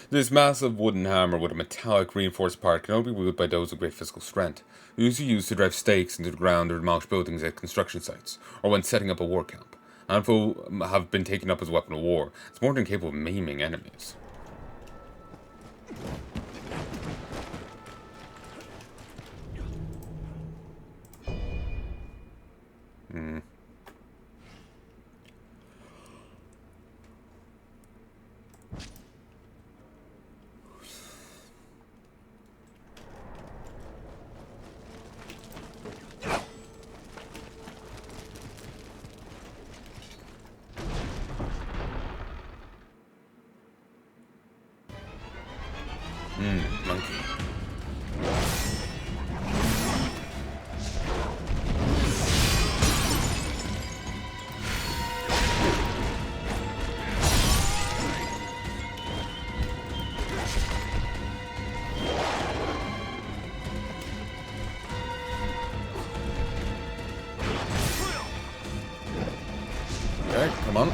This massive wooden hammer with a metallic reinforced part can only be wielded by those with great physical strength. It is used to drive stakes into the ground or demolish buildings at construction sites, or when setting up a war camp. A handful have been taken up as a weapon of war. It's more than capable of maiming enemies. Monkey. Okay, come on.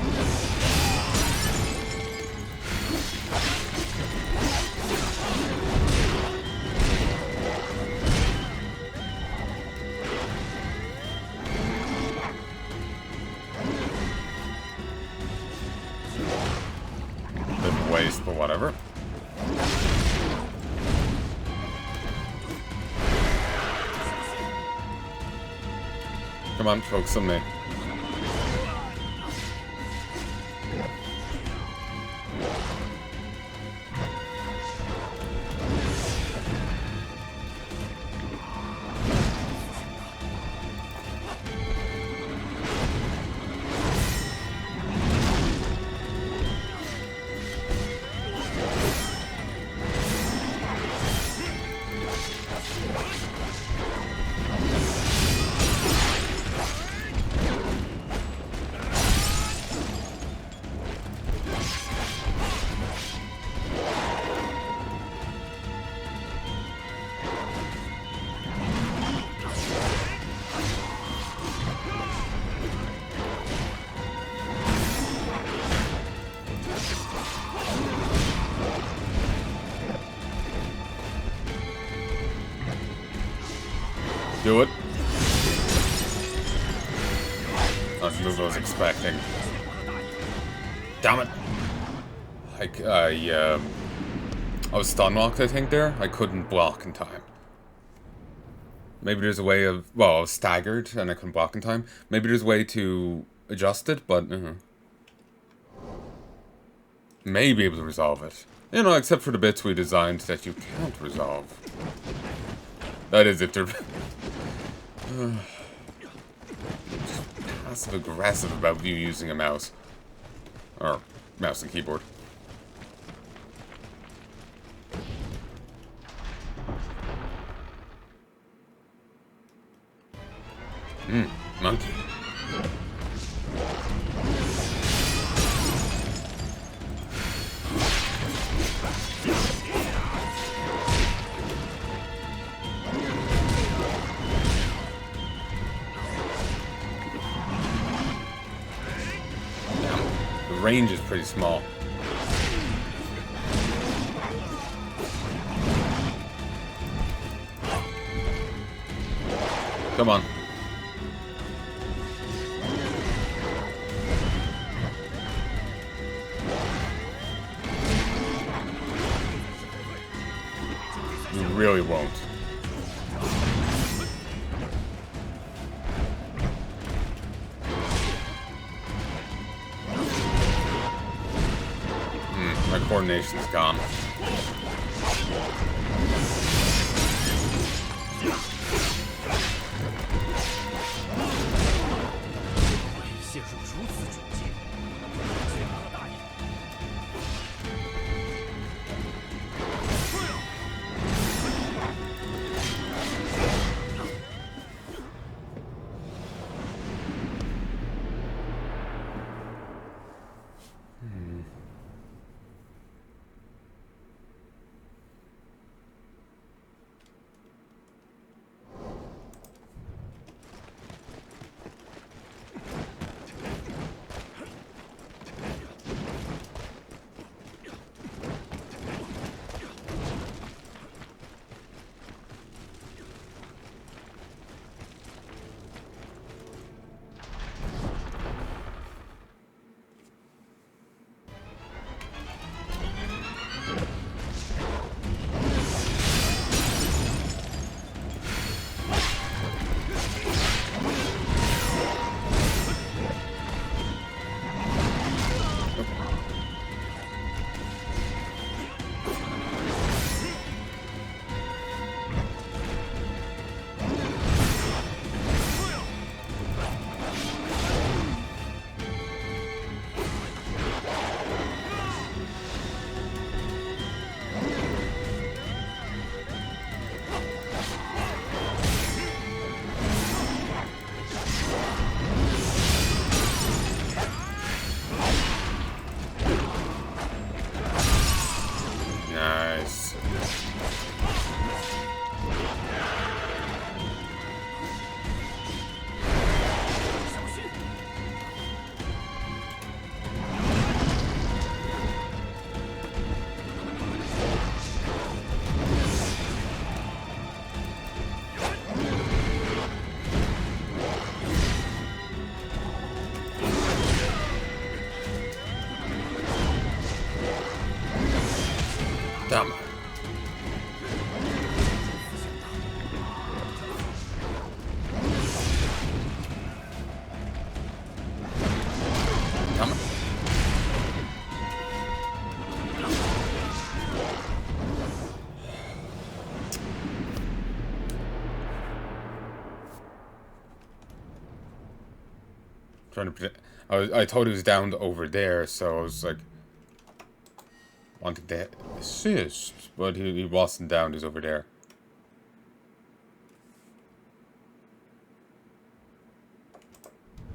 Bit waste, but whatever. Come on, focus on me. Do it. Not the move I was expecting. Damn it! I was stun locked, I think, there. I couldn't block in time. Maybe there's a way of... Well, I was staggered and I couldn't block in time. Maybe there's a way to adjust it, but... May be able to resolve it. You know, except for the bits we designed that you can't resolve. That is, if they're... passive-aggressive about you using a mouse. Or mouse and keyboard. Monkey. The range is pretty small. Come on. You really won't. My coordination's gone. this. Damn it. Damn it. Trying to predict. I thought it was down over there, so I was like wanting to assist, but he wasn't down, he's over there.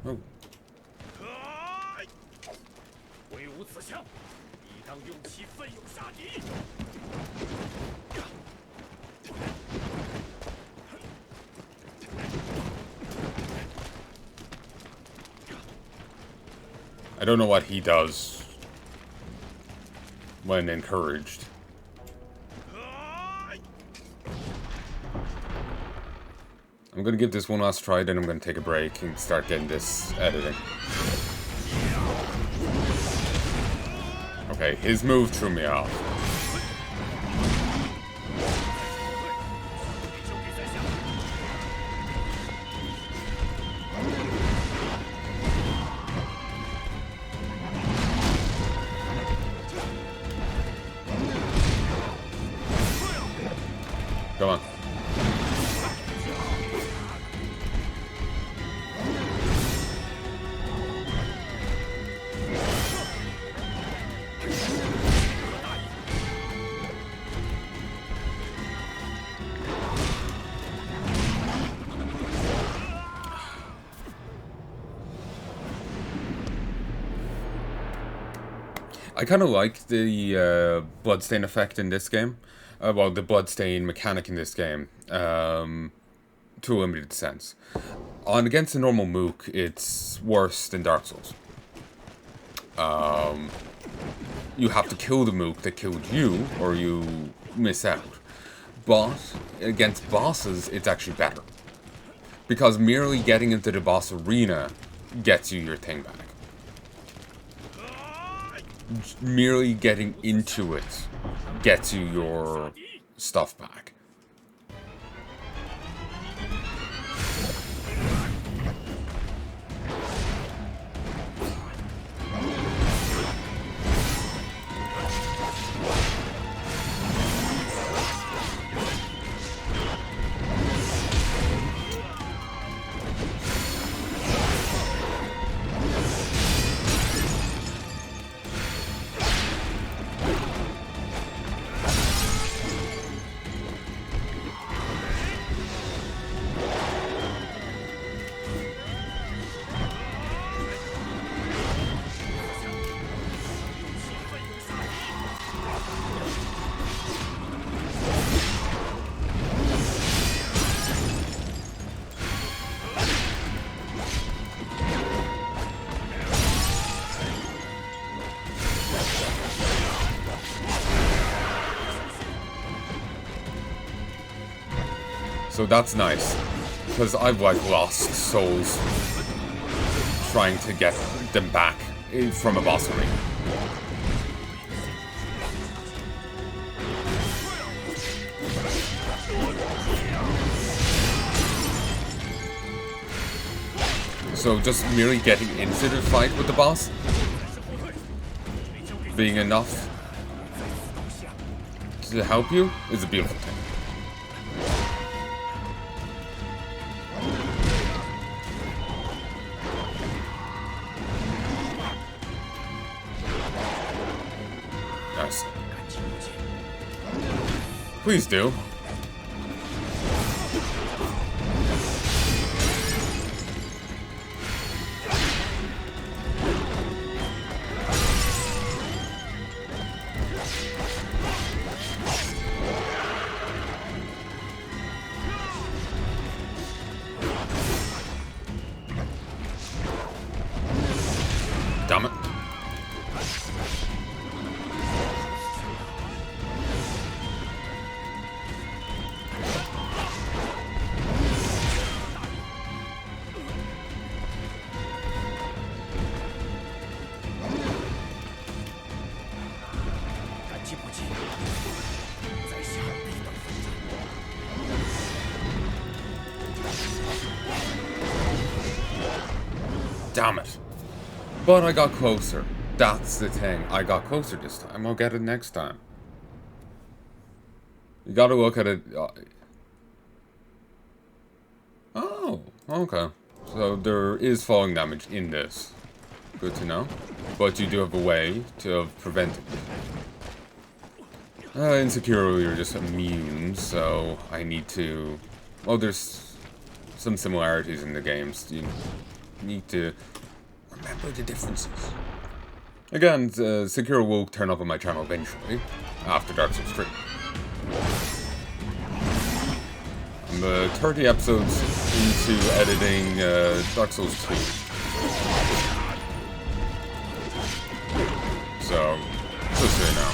Oh. I don't know what he does when encouraged. I'm gonna give this one last try, then I'm gonna take a break and start getting this editing. Okay, his move threw me off. Come on. I kind of like the bloodstain effect in this game. Well, the bloodstain mechanic in this game, to a limited sense. On against a normal mook, it's worse than Dark Souls. You have to kill the mook that killed you, or you miss out. But against bosses, it's actually better. Because merely getting into the boss arena gets you your thing back. Merely getting into it gets you your stuff back. So that's nice, because I've like lost souls trying to get them back from a boss arena. So just merely getting into the fight with the boss being enough to help you is a beautiful thing. Nice. Please do. Damn it. But I got closer. That's the thing. I got closer this time. I'll get it next time. You gotta look at it. Oh, okay. So there is falling damage in this. Good to know. But you do have a way to prevent it. In Sekiro, you're just immune, so I need to... Well, there's some similarities in the games. You need to remember the differences. Again, Sekiro will turn up on my channel eventually, after Dark Souls 3. I'm 30 episodes into editing Dark Souls 2. So, just so you know.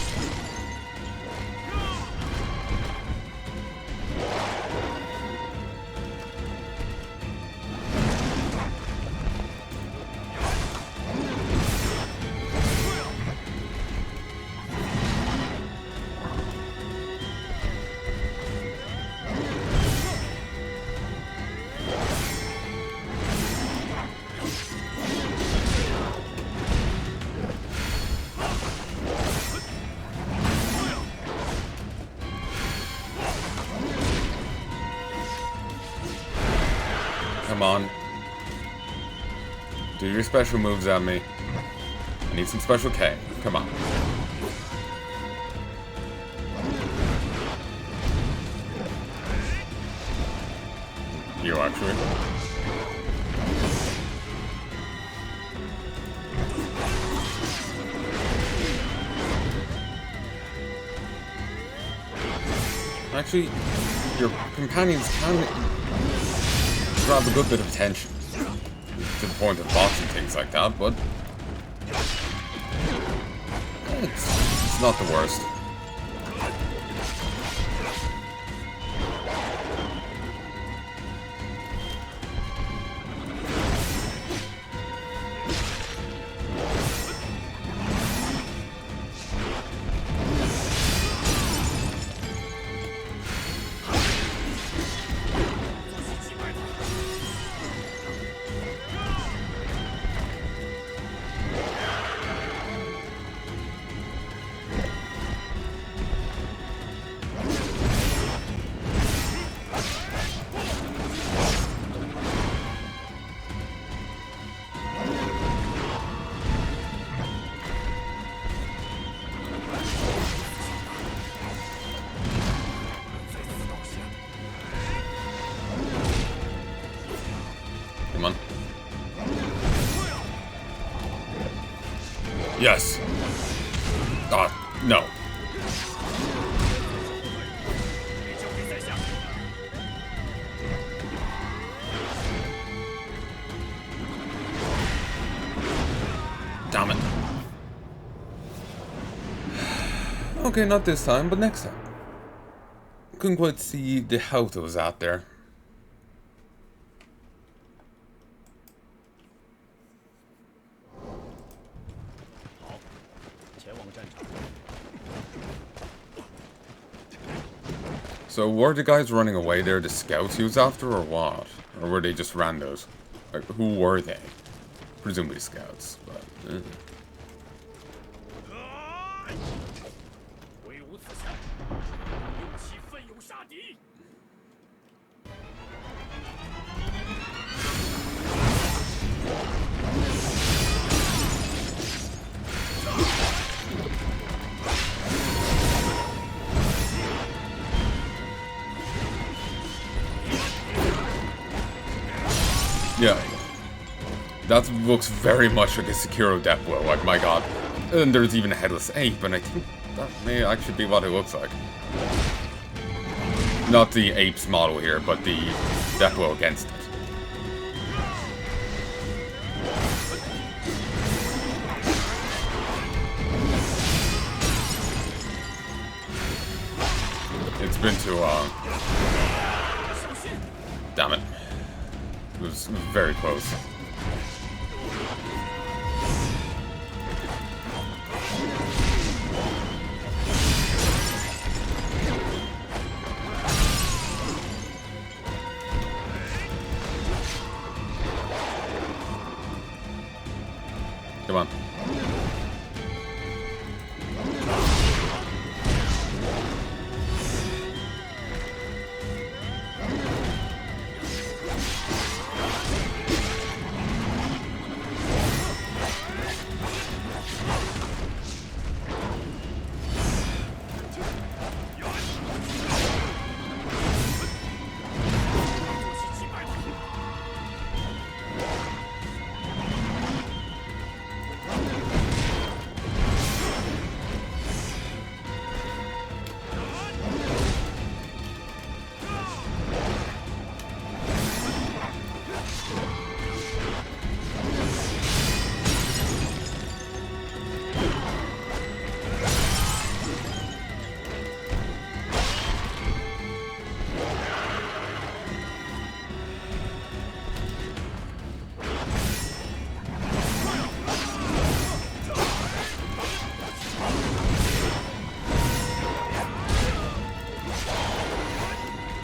Come on. Do your special moves at me. I need some special K. Come on. You actually. Actually, your companions can grab a good bit of attention to the point of bots and things like that, but it's not the worst. Come on. Yes. No. Damn it. Okay, not this time, but next time. Couldn't quite see the health that was out there. So were the guys running away there the scouts he was after, or what? Or were they just randos? Like, who were they? Presumably scouts, but... Yeah, that looks very much like a Sekiro death blow, like my god. And there's even a headless ape, and I think that may actually be what it looks like. Not the ape's model here, but the death blow against it. It's been too long. Damn it. It was very close.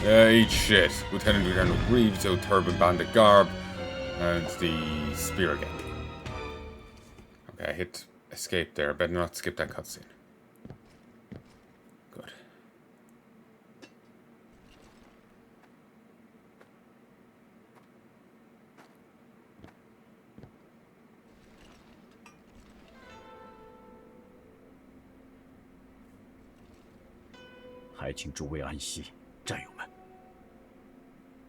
Eat shit. Lieutenant General Greaves, out turban bandit garb, and the spear again. Okay, I hit escape there. Better not skip that cutscene. Good. 还请诸位安息，战友们。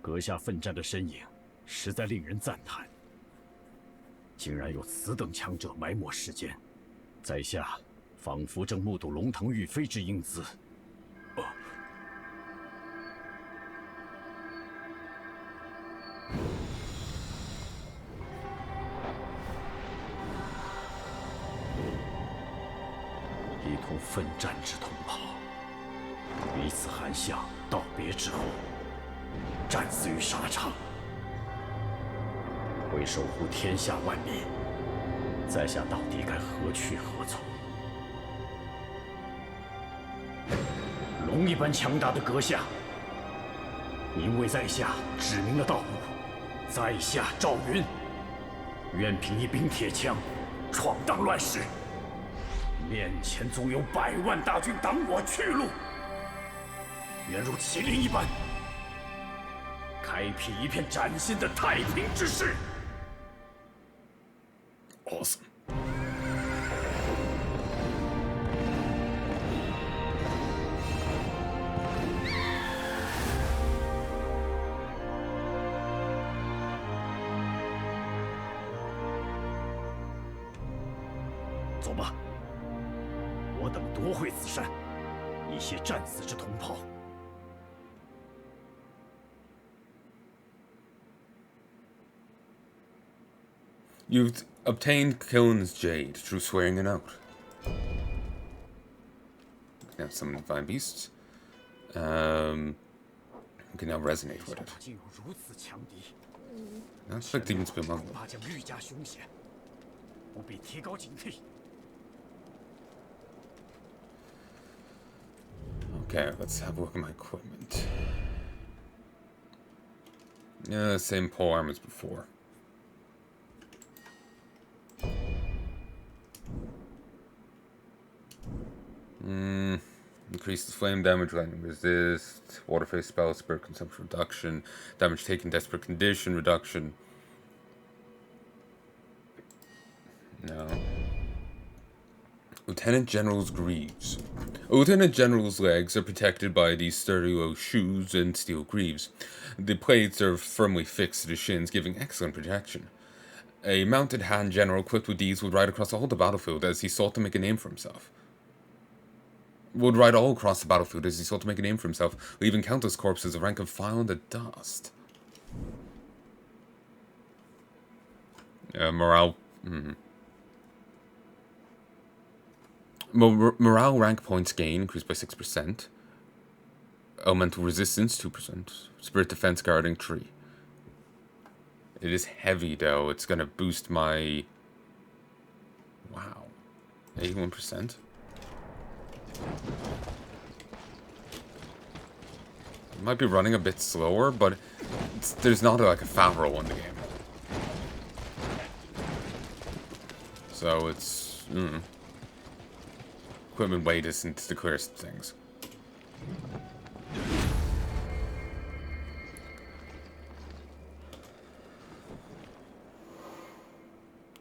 阁下奋战的身影，实在令人赞叹。竟然有此等强者埋没世间，在下仿佛正目睹龙腾欲飞之英姿。一同奋战之同袍，彼此寒巷道别之后，战死于沙场，为守护天下万民，在下到底该何去何从？龙一般强大的阁下，您为在下指明了道路，在下赵云，愿凭一柄铁枪，闯荡乱世。面前总有100万大军挡我去路，愿如麒麟一般，开辟一片崭新的太平之世。Awesome. 走吧，我等夺回此山，一些战死之同袍。 You've obtained Killen's Jade through swearing an oath. You can now summon divine beasts. You can now resonate with it. That's like demons being among them. Okay, let's have a look at my equipment. Yeah, same pole arm as before. Increases flame damage, lightning resist, water phase spell, spirit consumption reduction, damage taken, desperate condition reduction. No. Lieutenant General's greaves. A Lieutenant General's legs are protected by these sturdy low shoes and steel greaves. The plates are firmly fixed to the shins, giving excellent protection. A mounted hand general equipped with these would ride across all the battlefield as he sought to make a name for himself. Would ride all across the battlefield as he sought to make a name for himself, leaving countless corpses of rank and file in the dust. Morale... Morale rank points gain increased by 6%. Elemental resistance 2%. Spirit defense guarding 3. It is heavy though. It's gonna boost my... Wow. 81%. It might be running a bit slower, but there's not like a fat roll in the game. So it's... Equipment weight isn't the clearest things.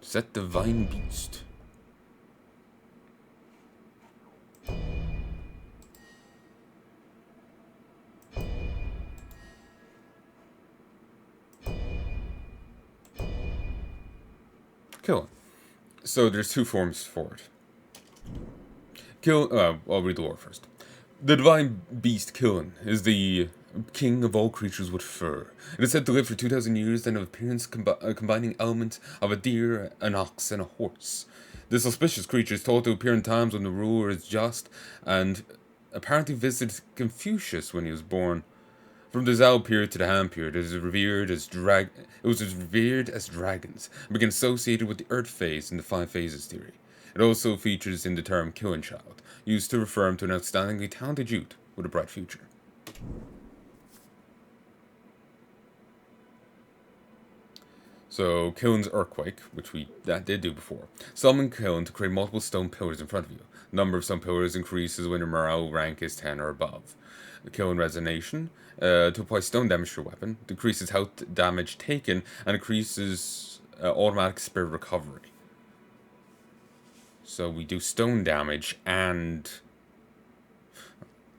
Set Divine Beast. Kill. So there's two forms for it. I'll read the lore first. The divine beast Killen is the king of all creatures with fur. It is said to live for 2,000 years and of appearance combining elements of a deer, an ox, and a horse. This auspicious creature is thought to appear in times when the ruler is just, and apparently visited Confucius when he was born. From the Zhao period to the Han period, it was revered as dragons, and became associated with the Earth phase in the Five Phases theory. It also features in the term Killen Child, used to refer to an outstandingly talented youth with a bright future. So, Kiln's Earthquake, which we did do before. Summon Kiln to create multiple stone pillars in front of you. The number of stone pillars increases when your morale rank is 10 or above. The Kiln Resonation, to apply stone damage to your weapon, decreases health damage taken, and increases automatic spirit recovery. So we do stone damage and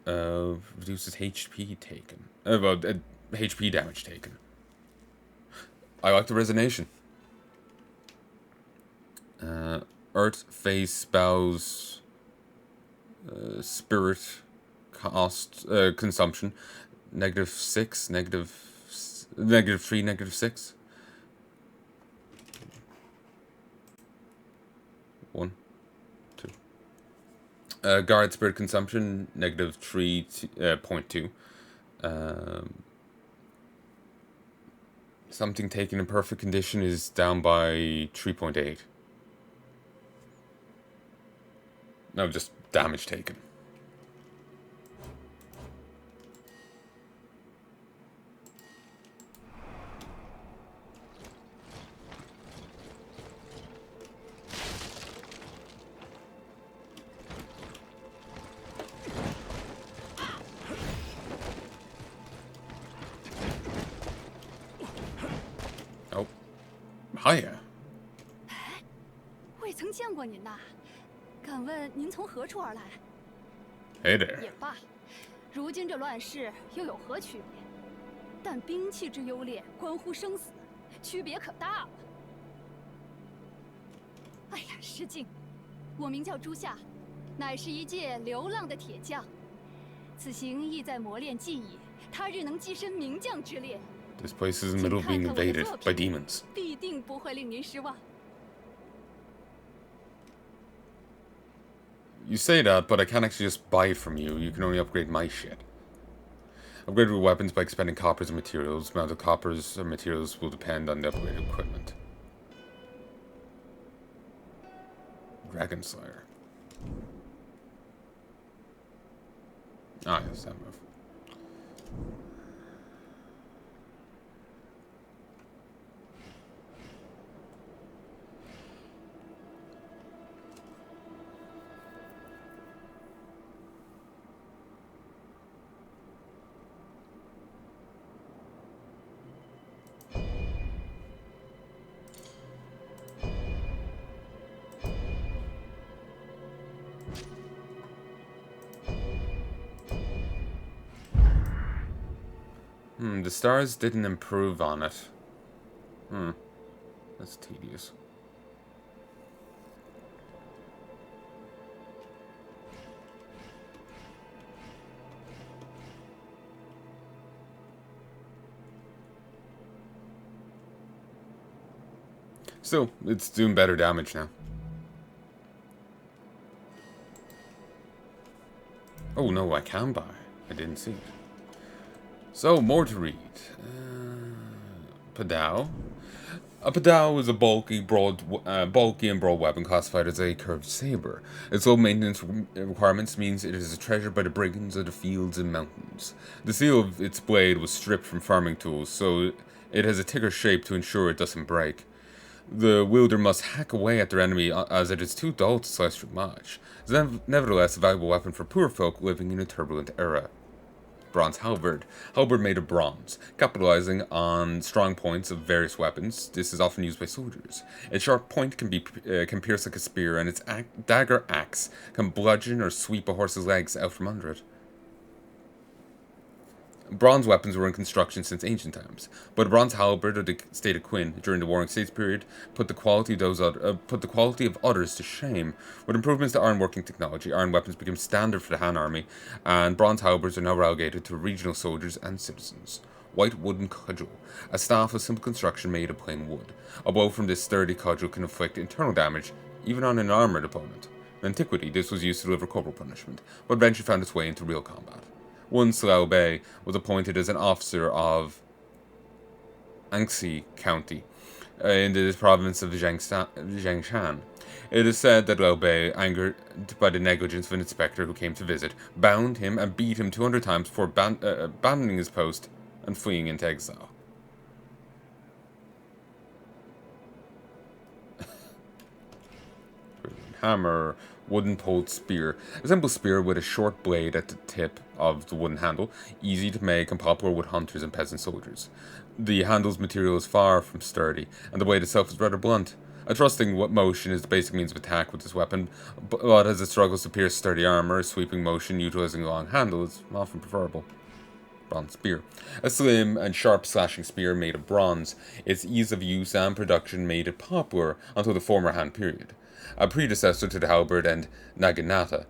reduces HP taken. HP damage taken. I like the Resonation. Earth, phase, spells, spirit, cost, consumption, -6, -3, -6. 1, 2. Guard spirit consumption, -3.2. Something taken in perfect condition is down by 3.8. No, just damage taken. Oh, Heya. 未曾见过您呐，敢问您从何处而来？ Hey there. 也罢，如今这乱世又有何区别？但兵器之优劣关乎生死，区别可大了。哎呀，失敬，我名叫朱夏，乃是一介流浪的铁匠。此行意在磨练技艺，他日能跻身名将之列。 This place is in the middle of being invaded by demons. 必定不会令您失望。 You say that, but I can't actually just buy it from you. You can only upgrade my shit. Upgrade your weapons by expending coppers and materials. Amount of coppers or materials will depend on the upgraded equipment. Dragon Slayer. Ah, yes, that move. The stars didn't improve on it. That's tedious. Still, it's doing better damage now. Oh no, I can buy. I didn't see it. So, more to read. Padao. A Padao is a bulky and broad weapon classified as a curved saber. Its low maintenance requirements means it is treasured by the brigands of the fields and mountains. The seal of its blade was stripped from farming tools, so it has a thicker shape to ensure it doesn't break. The wielder must hack away at their enemy as it is too dull to slice through much. It is nevertheless a valuable weapon for poor folk living in a turbulent era. Bronze halberd. Halberd made of bronze, capitalizing on strong points of various weapons. This is often used by soldiers. Its sharp point can pierce like a spear, and its dagger axe can bludgeon or sweep a horse's legs out from under it. Bronze weapons were in construction since ancient times, but a bronze halberd of the state of Qin during the Warring States period put the quality of others to shame. With improvements to ironworking technology, iron weapons became standard for the Han army, and bronze halberds are now relegated to regional soldiers and citizens. White wooden cudgel, a staff of simple construction made of plain wood. A blow from this sturdy cudgel can inflict internal damage, even on an armored opponent. In antiquity, this was used to deliver corporal punishment, but eventually found its way into real combat. Once Liu Bei was appointed as an officer of Fengxi County in the province of Zhengshan. It is said that Liu Bei, angered by the negligence of an inspector who came to visit, bound him and beat him 200 times before abandoning his post and fleeing into exile. hammer, wooden poled spear. A simple spear with a short blade at the tip of the wooden handle, easy to make and popular with hunters and peasant soldiers. The handle's material is far from sturdy, and the blade itself is rather blunt. A thrusting motion is the basic means of attack with this weapon, but as it struggles to pierce sturdy armor, a sweeping motion utilizing a long handle is often preferable. Bronze spear. A slim and sharp slashing spear made of bronze, its ease of use and production made it popular until the former Han period. A predecessor to the halberd and naginata,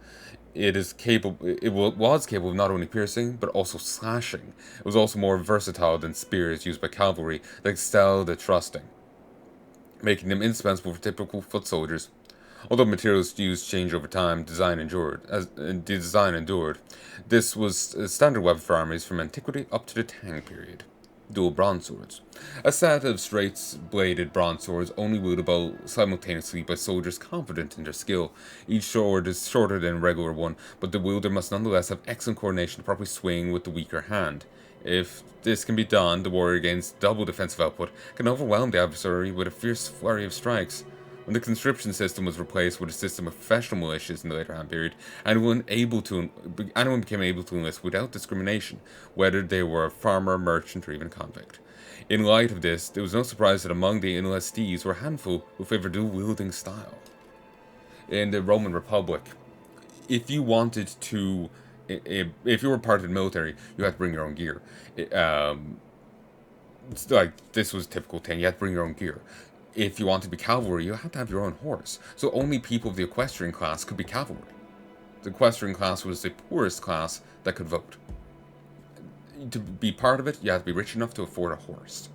it was capable of not only piercing, but also slashing. It was also more versatile than spears used by cavalry that excelled at thrusting, making them indispensable for typical foot soldiers. Although materials used changed over time, the design endured. This was a standard weapon for armies from antiquity up to the Tang period. Dual bronze swords. A set of straight-bladed bronze swords only wieldable simultaneously by soldiers confident in their skill. Each sword is shorter than a regular one, but the wielder must nonetheless have excellent coordination to properly swing with the weaker hand. If this can be done, the warrior gains double defensive output, can overwhelm the adversary with a fierce flurry of strikes. When the conscription system was replaced with a system of professional militias in the later Han period, anyone became able to enlist without discrimination, whether they were a farmer, merchant, or even a convict. In light of this, it was no surprise that among the enlistees were a handful who favored dual-wielding style. In the Roman Republic, if you wanted to, if you were part of the military, you had to bring your own gear. This was a typical thing, you had to bring your own gear. If you wanted to be cavalry, you had to have your own horse. So only people of the equestrian class could be cavalry. The equestrian class was the poorest class that could vote. To be part of it, you had to be rich enough to afford a horse.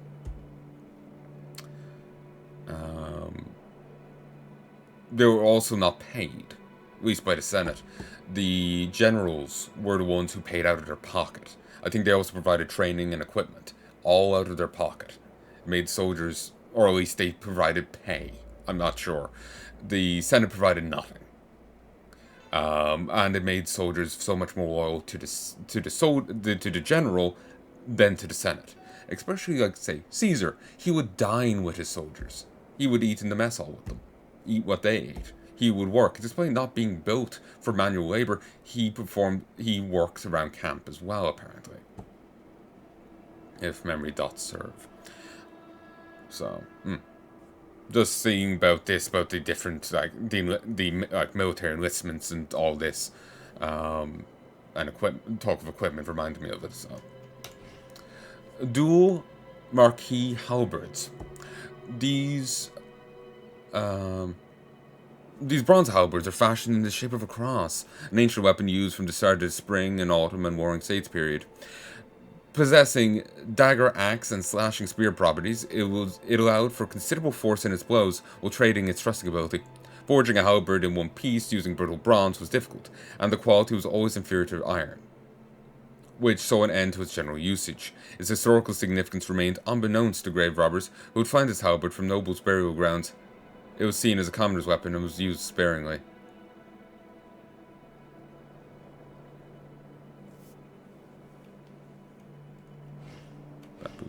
They were also not paid, at least by the Senate. The generals were the ones who paid out of their pocket. I think they also provided training and equipment, all out of their pocket. It made soldiers, or at least they provided pay. I'm not sure. The Senate provided nothing. And it made soldiers so much more loyal to the general than to the Senate. Especially, like, say, Caesar. He would dine with his soldiers. He would eat in the mess hall with them. Eat what they ate. He would work. Despite not being built for manual labor, he worked around camp as well, apparently. If memory doth serve. So, just seeing about the different, the military enlistments and all this, and talk of equipment reminded me of it. So, dual marquee halberds. These bronze halberds are fashioned in the shape of a cross, an ancient weapon used from the start of the spring and autumn and Warring States period. Possessing dagger, axe, and slashing spear properties, it allowed for considerable force in its blows while trading its thrusting ability. Forging a halberd in one piece using brittle bronze was difficult, and the quality was always inferior to iron, which saw an end to its general usage. Its historical significance remained unbeknownst to grave robbers who would find this halberd from nobles' burial grounds. It was seen as a commoner's weapon and was used sparingly.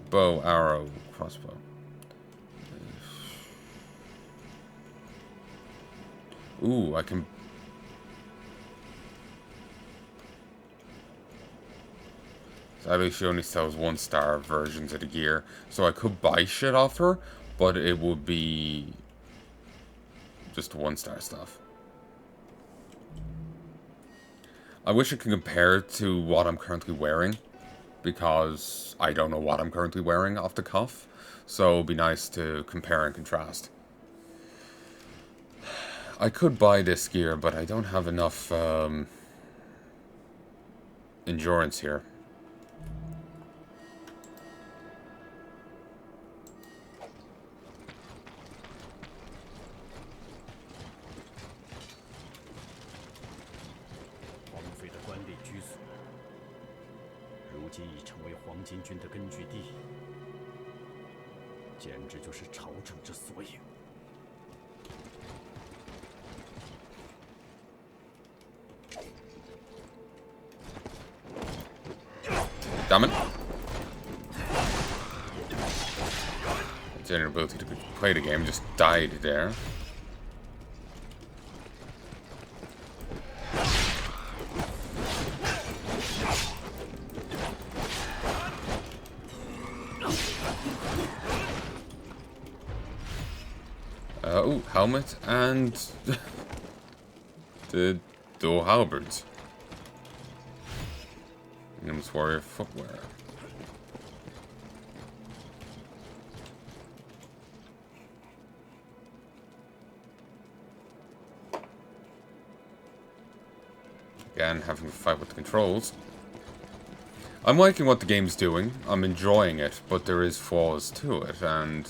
Bow, arrow, crossbow. Ooh, I can... Sadly, she only sells 1-star versions of the gear, so I could buy shit off her, but it would be just 1-star stuff. I wish I could compare it to what I'm currently wearing, because I don't know what I'm currently wearing off the cuff, so it'd be nice to compare and contrast. I could buy this gear, but I don't have enough endurance here. Damn it. Its inability to play the game just died there. helmet and the dual halberds. Gnome's warrior footwear. Again, having to fight with the controls. I'm liking what the game's doing. I'm enjoying it, but there is flaws to it, and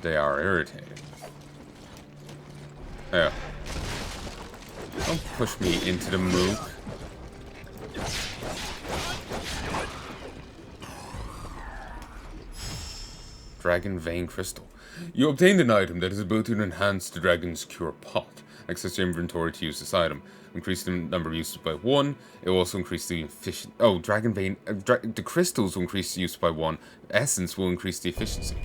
they are irritating. Yeah. Don't push me into the mook. Dragon Vein Crystal. You obtained an item that is able to enhance the Dragon's Cure Pot. Access your inventory to use this item. Increase the number of uses by 1. It will also increase the efficiency. Oh, Dragon Vein. The crystals will increase the use by 1. Essence will increase the efficiency.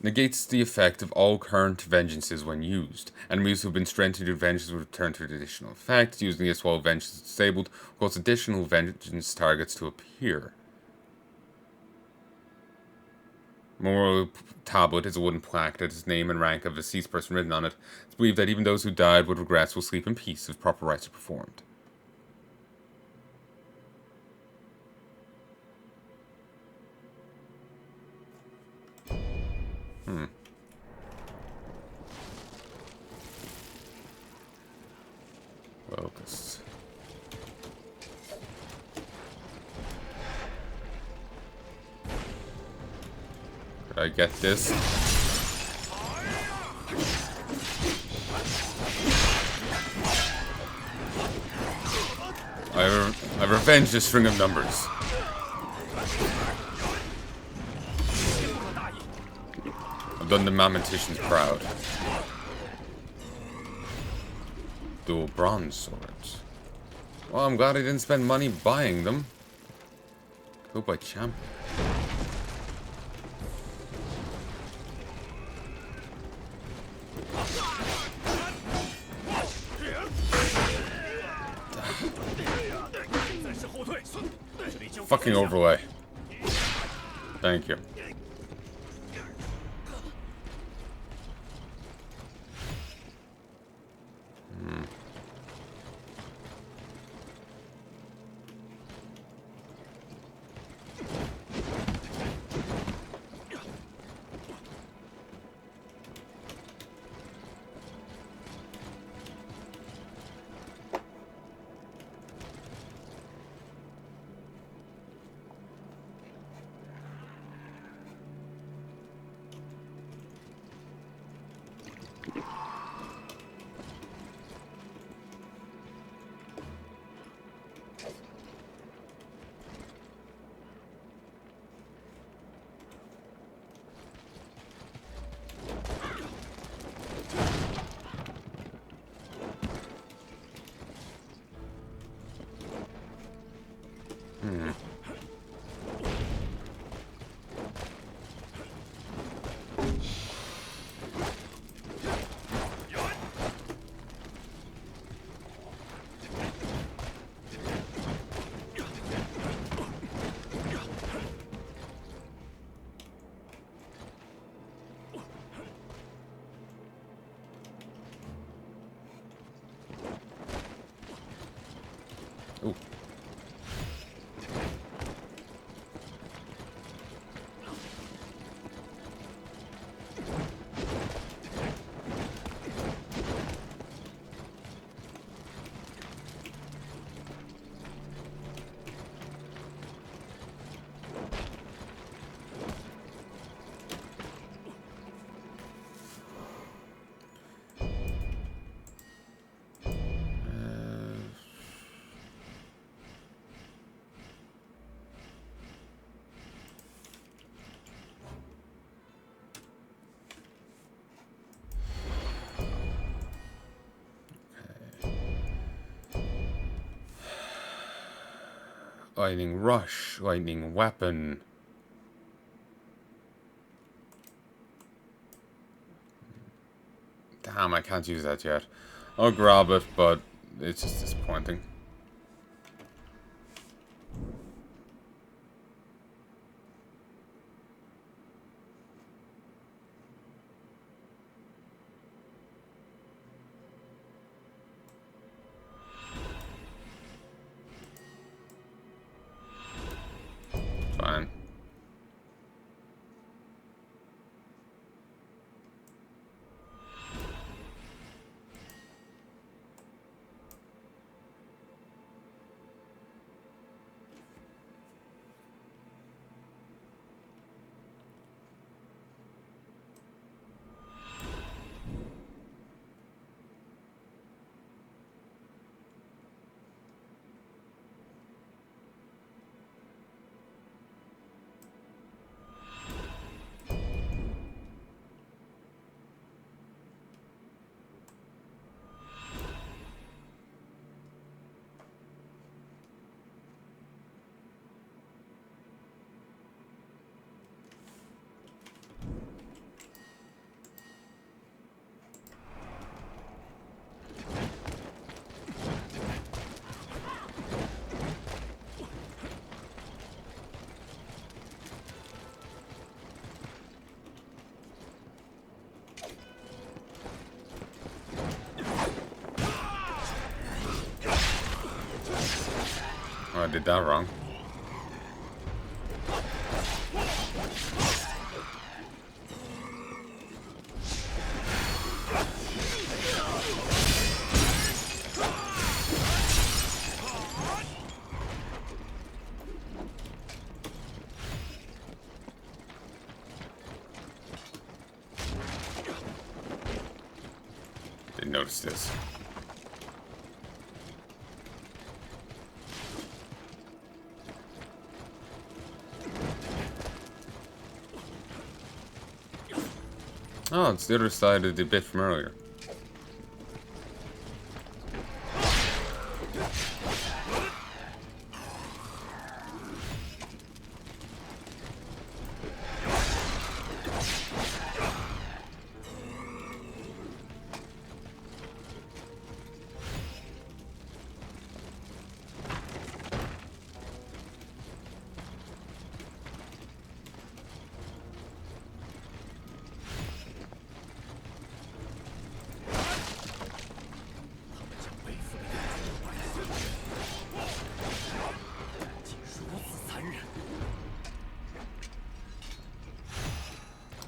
Negates the effect of all current vengeances when used. Enemies who have been strengthened to vengeance will return to the additional effect. Using this while vengeance is disabled will cause additional vengeance targets to appear. Memorial tablet is a wooden plaque that has the name and rank of a deceased person written on it. It's believed that even those who died with regrets will sleep in peace if proper rites are performed. Focus. Could I get this? I revenge the string of numbers. I've done the mathematicians proud. Dual bronze swords. Well, I'm glad I didn't spend money buying them. Go by champion. Fucking overlay. Thank you. Ooh. Lightning Rush, Lightning Weapon. Damn, I can't use that yet. I'll grab it, but it's just disappointing. Fine. Oh, I did that wrong. Didn't notice this. Oh, it's the other side of the bit from earlier.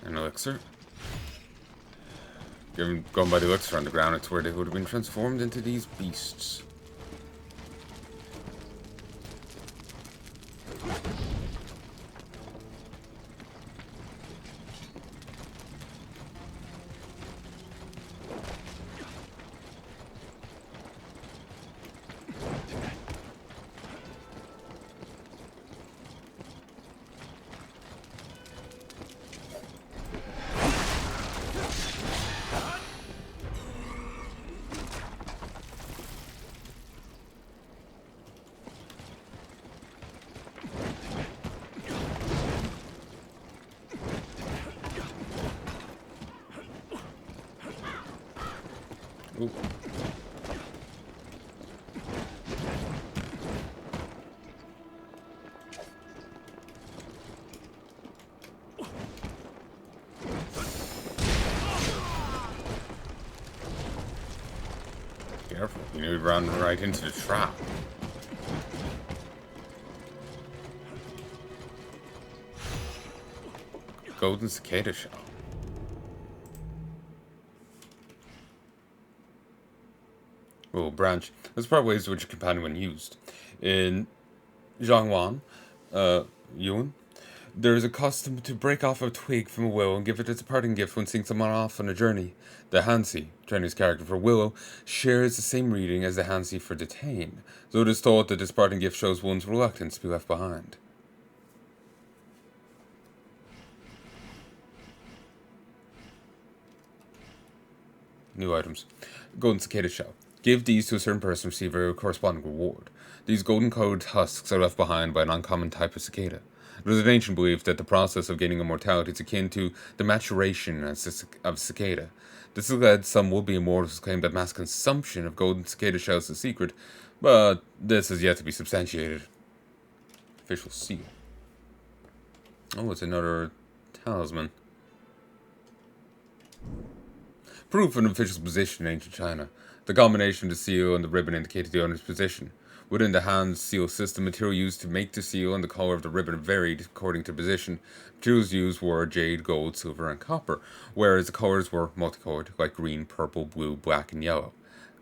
An elixir. Given going by the elixir on the ground, it's where they would have been transformed into these beasts. Ooh. Careful, you know, we run right into the trap. Golden cicada shell. Oh, branch. There's probably ways to which your companion when used. In Zhuyan, Yuan, there is a custom to break off a twig from a willow and give it as a parting gift when seeing someone off on a journey. The Hansi, Chinese character for willow, shares the same reading as the Hansi for detain, so it is thought that this parting gift shows one's reluctance to be left behind. New items. Golden cicada shell. Give these to a certain person to receive a corresponding reward. These golden colored husks are left behind by an uncommon type of cicada. There is an ancient belief that the process of gaining immortality is akin to the maturation of cicada. This has led some would-be immortals to claim that mass consumption of golden cicada shells is the secret, but this has yet to be substantiated. Official seal. Oh, it's another talisman. Proof of an official's position in ancient China. The combination of the seal and the ribbon indicated the owner's position. Within the hand seal system, material used to make the seal and the color of the ribbon varied according to position. Materials used were jade, gold, silver, and copper, whereas the colors were multicolored, like green, purple, blue, black, and yellow.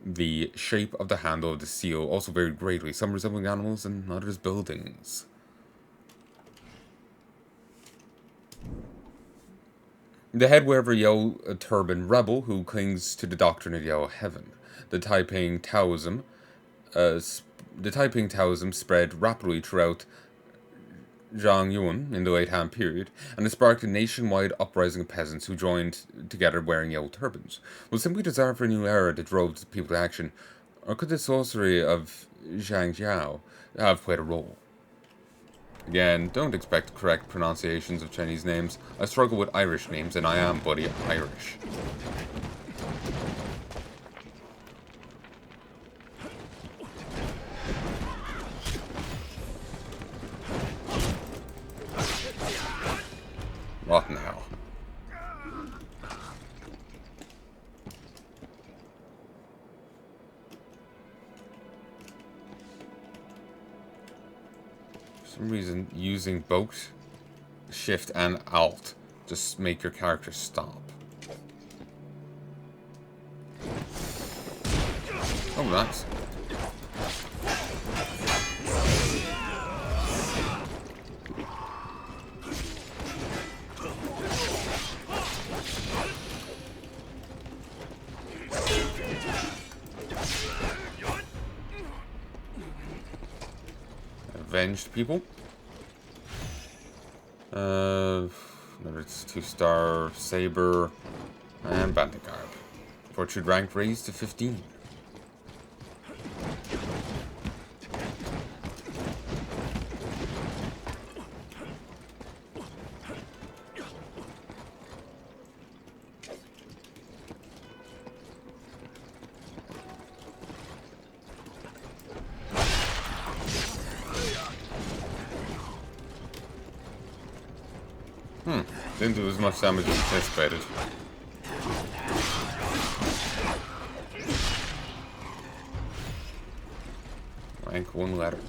The shape of the handle of the seal also varied greatly, some resembling animals and others buildings. The head wearer of a yellow turban rebel who clings to the doctrine of yellow heaven. The Taiping Taoism spread rapidly throughout Zhuyan in the late Han period, and it sparked a nationwide uprising of peasants who joined together wearing yellow turbans. Was simply desire for a new era that drove the people to action, or could the sorcery of Zhangjiao have played a role? Again, don't expect correct pronunciations of Chinese names. I struggle with Irish names, and I am bloody Irish. Rotten hell. For some reason, using both Shift and Alt just make your character stop. Oh, nice. Avenged people. Another 2-star saber and bandit garb. Fortune rank raised to 15. Didn't do as much damage as anticipated. Rank 1 letter.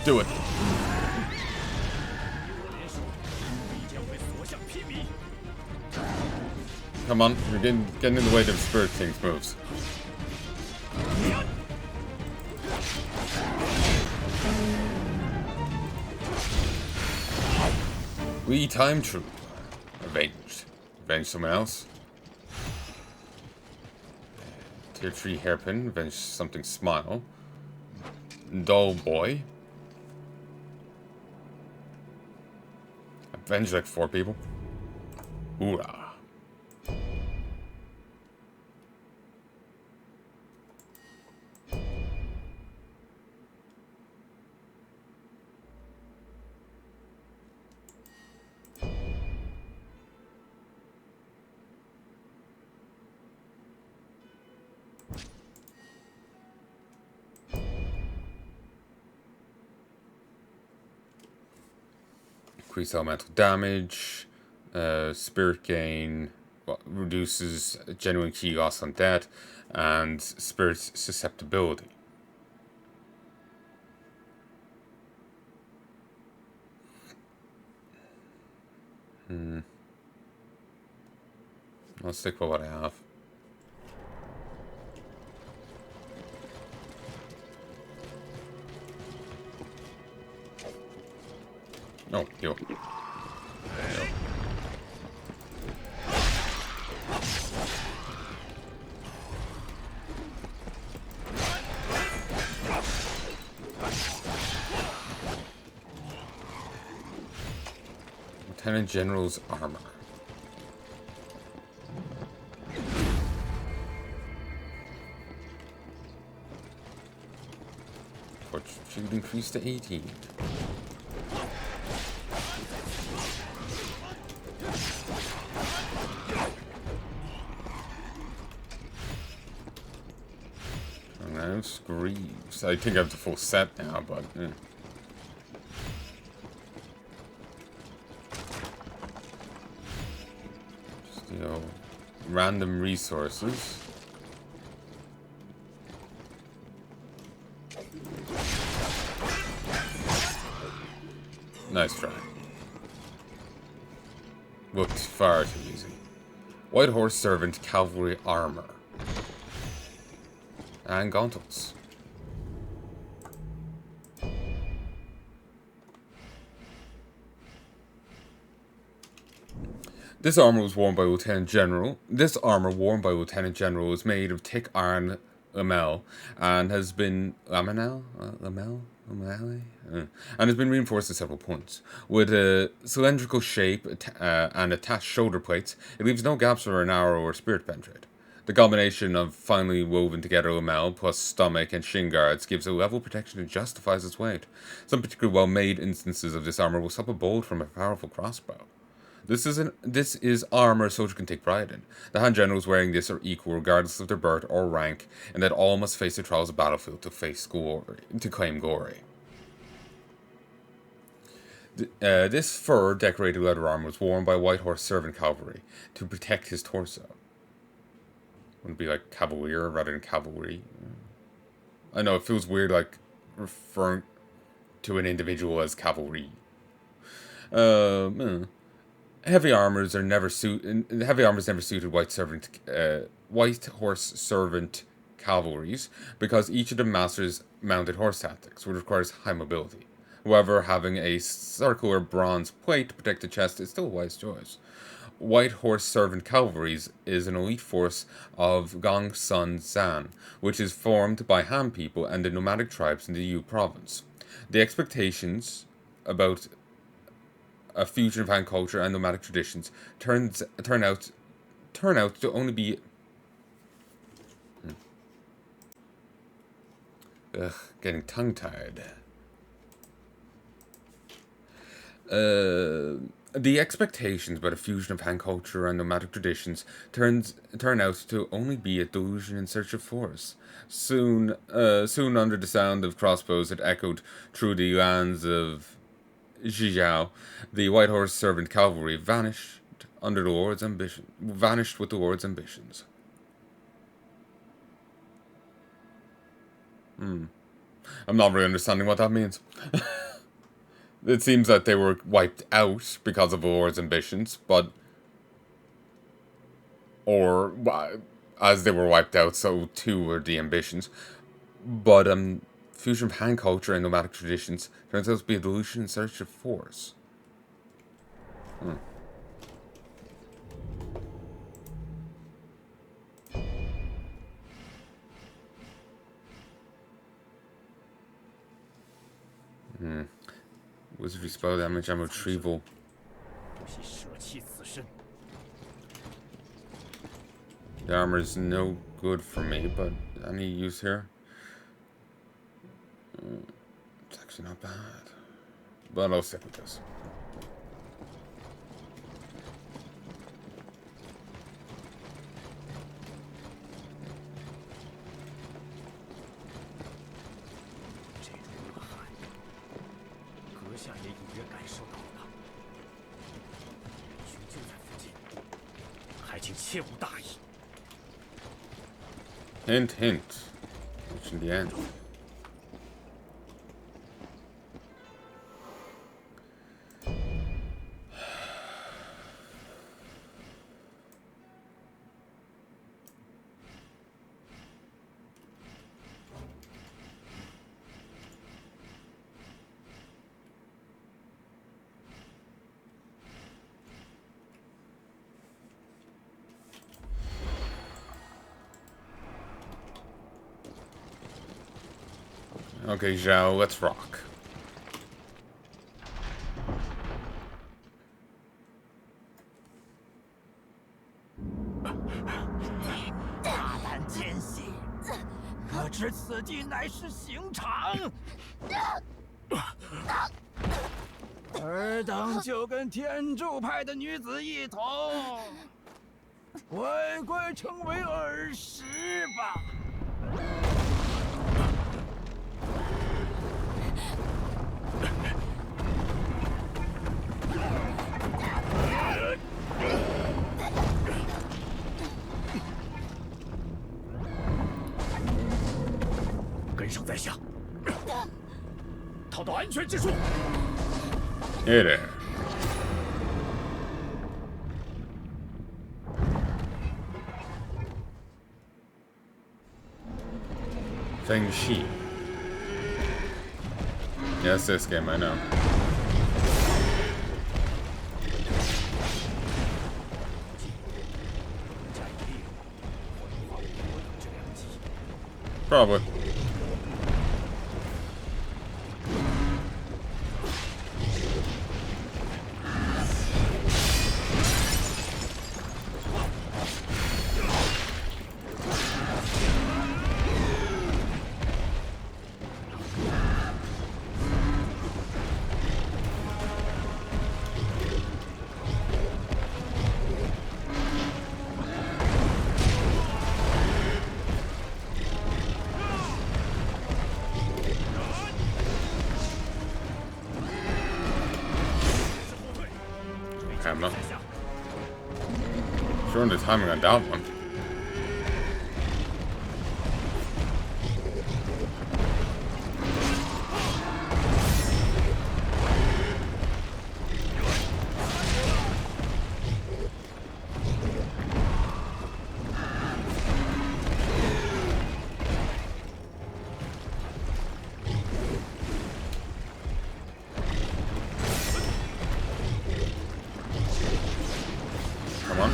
Do it. Come on, you're getting in the way of Spirit King's moves. We time true. Avenge someone else. Tier 3 hairpin. Avenge something smile. Dull boy. Avenge like 4 people. Hoorah. Increase elemental damage, spirit gain, reduces genuine key loss on death, and spirit susceptibility. I'll stick with what I have. Oh, heal. Lieutenant General's armor. Fortitude increased to 18. Greaves. I think I have the full set now, but just, you know, random resources. Nice try. Looked far too easy. White Horse Servant Cavalry Armor. And gauntlets. This armor was worn by Lieutenant General. This armor worn by Lieutenant General is made of thick iron lamel and has been and has been reinforced at several points. With a cylindrical shape and attached shoulder plates, it leaves no gaps for an arrow or spirit penetrate. The combination of finely woven together lamel plus stomach and shin guards gives a level of protection that justifies its weight. Some particularly well-made instances of this armor will stop a bolt from a powerful crossbow. This is armor a soldier can take pride in. The hand generals wearing this are equal regardless of their birth or rank, and that all must face the trials of battlefield to claim glory. This fur-decorated leather armor was worn by White Horse Servant Cavalry to protect his torso. Wouldn't it be like cavalier rather than cavalry? I know, it feels weird, like, referring to an individual as cavalry. Heavy armors never suited White Horse Servant cavalries because each of them masters mounted horse tactics, which requires high mobility. However, having a circular bronze plate to protect the chest is still a wise choice. White Horse Servant Cavalries is an elite force of Gongsun Zan, which is formed by Han people and the nomadic tribes in the Yu province. The expectations about a fusion of Han culture and nomadic traditions turn out to only be getting tongue-tied. The expectations about a fusion of Han culture and nomadic traditions turn out to only be a delusion in search of force. Soon under the sound of crossbows that echoed through the lands of Zhijiao, the White Horse Servant Cavalry vanished with the Lord's ambitions. I'm not really understanding what that means. It seems that they were wiped out because of the Lord's ambitions, or as they were wiped out, so too were the ambitions. But fusion of Han culture and nomadic traditions turns out to be a delusion in search of force. Wizardry spell damage and retrieval. 不惜舍弃此身。 The armor is no good for me, but any use here? It's actually not bad. But I'll stick with this. 这种呐喊，阁下也隐约感受到了。人群就在附近，还请切勿大意。 Hint, hint. Which in the end. Okay, Zhao, let's rock. Ba. 跟上在下，逃到安全之处。 Hey there. Fengxi. Yes, this game, I know. Probably. I'm not sure on the timing on that one. Come on.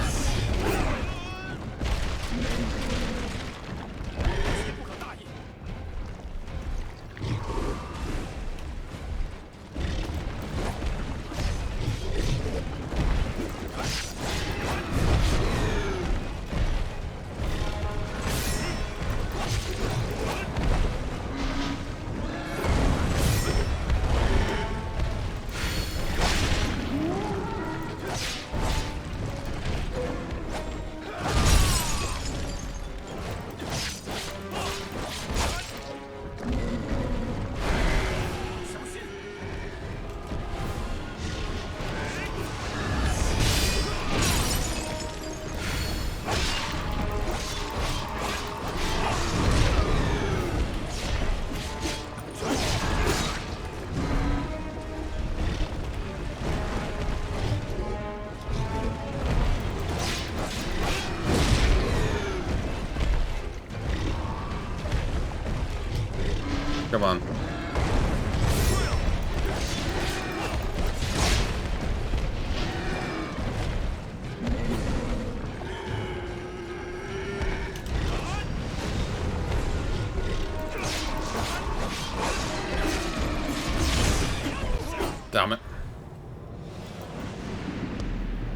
Come on.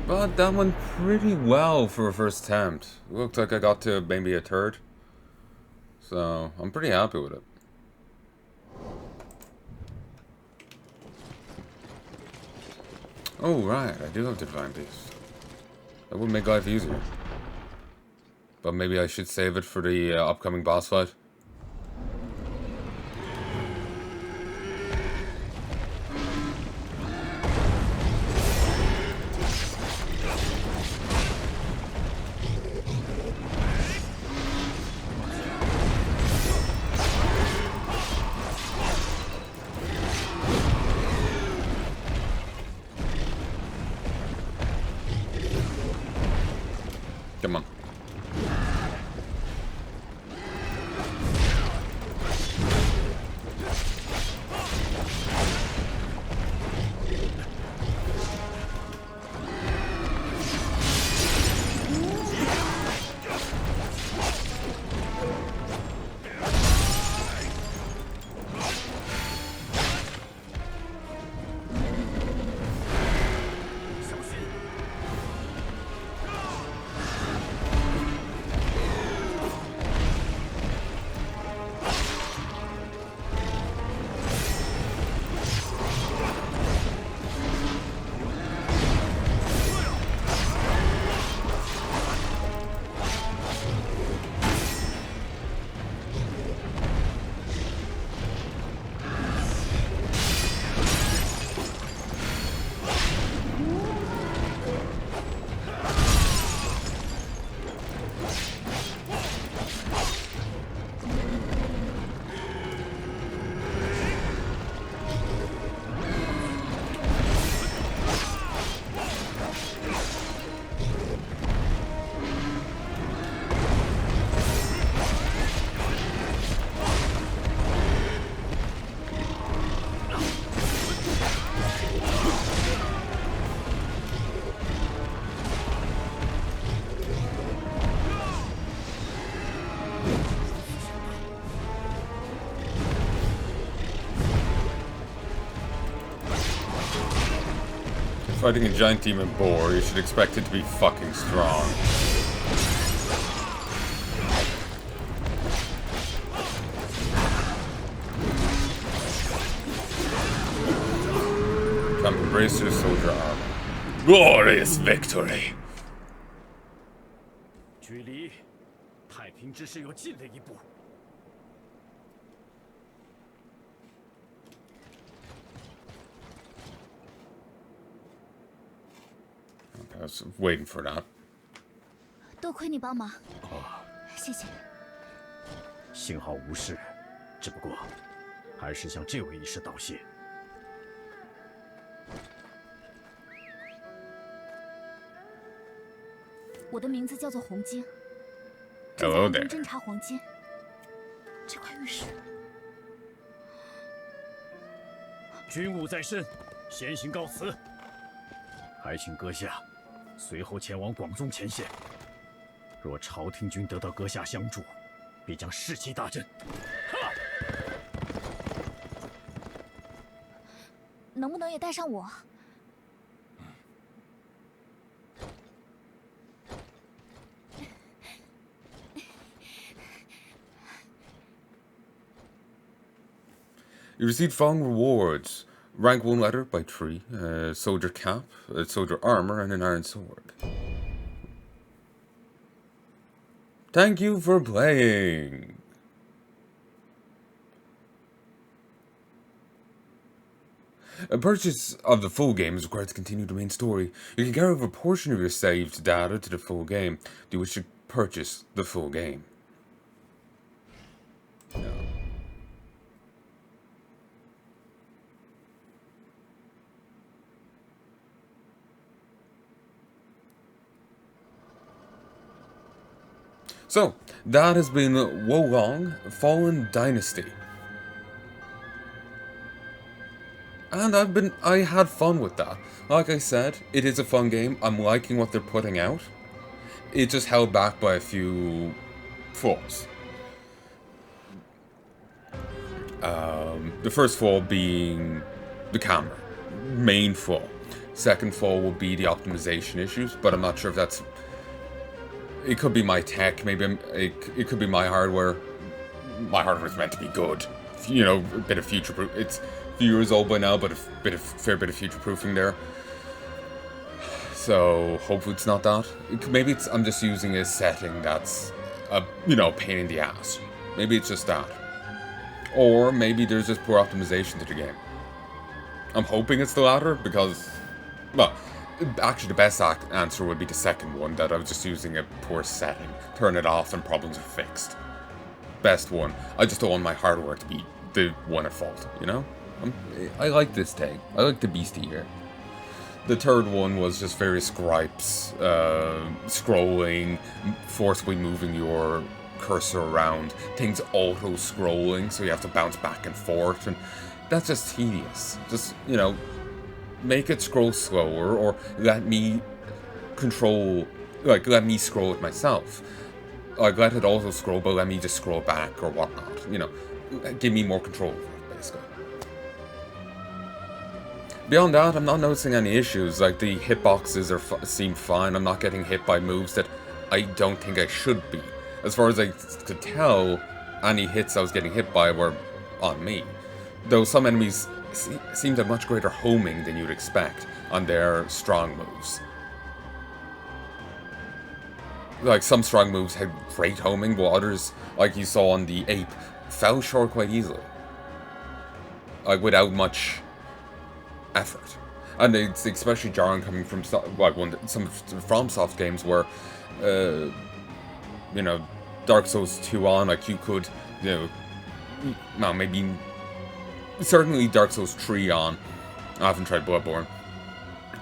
But that went pretty well for a first attempt. Looked like I got to maybe a third. So, I'm pretty happy with it. Oh, right, I do have the Divine Beast. That would make life easier. But maybe I should save it for the upcoming boss fight. Come on. Fighting a giant demon boar, you should expect it to be fucking strong. Come embrace your soldier armor. Glorious victory! 距离太平之势又近了一步。 I was waiting for that. 多亏你帮忙，谢谢。幸好无事，只不过还是向这位医师道谢。我的名字叫做红晶， Hello 正在 there. 侦查黄金。这块玉石，军务在身，先行告辞。还请阁下随后前往广宗前线。若朝廷军得到阁下相助，必将士气大振。能不能也带上我？ You received following rewards. Rank 1 letter by tree, soldier cap, soldier armor, and an iron sword. Thank you for playing! A purchase of the full game is required to continue the main story. You can carry over a portion of your saved data to the full game. Do you wish to purchase the full game? No. So, that has been Wolong Fallen Dynasty. And I had fun with that. Like I said, it is a fun game. I'm liking what they're putting out. It's just held back by a few flaws. The first flaw being the camera. Main flaw. second fall will be the optimization issues, but I'm not sure if that's... It could be my tech, maybe it could be my hardware. My hardware is meant to be good. You know, a bit of future-proof. It's a few years old by now, but fair bit of future-proofing there. So, hopefully it's not that. Maybe it's, I'm just using a setting that's a, you know, pain in the ass. Maybe it's just that. Or maybe there's just poor optimization to the game. I'm hoping it's the latter, because, well, actually the best answer would be the second one, that I was just using a poor setting. Turn it off and problems are fixed. Best one. I just don't want my hardware to be the one at fault, you know? I like this take. I like the beastie here. The third one was just various gripes, scrolling, forcibly moving your cursor around, things auto-scrolling, so you have to bounce back and forth, and that's just tedious. Just, you know, make it scroll slower, or let me control, like, let me scroll it myself. Like, let it auto-scroll, but let me just scroll back, or whatnot, you know. Give me more control over it, basically. Beyond that, I'm not noticing any issues. Like, the hitboxes seem fine. I'm not getting hit by moves that I don't think I should be. As far as I could tell, any hits I was getting hit by were on me. Though some enemies seem to have much greater homing than you'd expect on their strong moves. Like, some strong moves had great homing, while others, like you saw on the ape, fell short quite easily. Like, without much effort. And it's especially jarring coming from, like, some FromSoft games where, you know, Dark Souls 2 on, like, you could, you know, well, maybe, certainly Dark Souls 3 on, I haven't tried Bloodborne,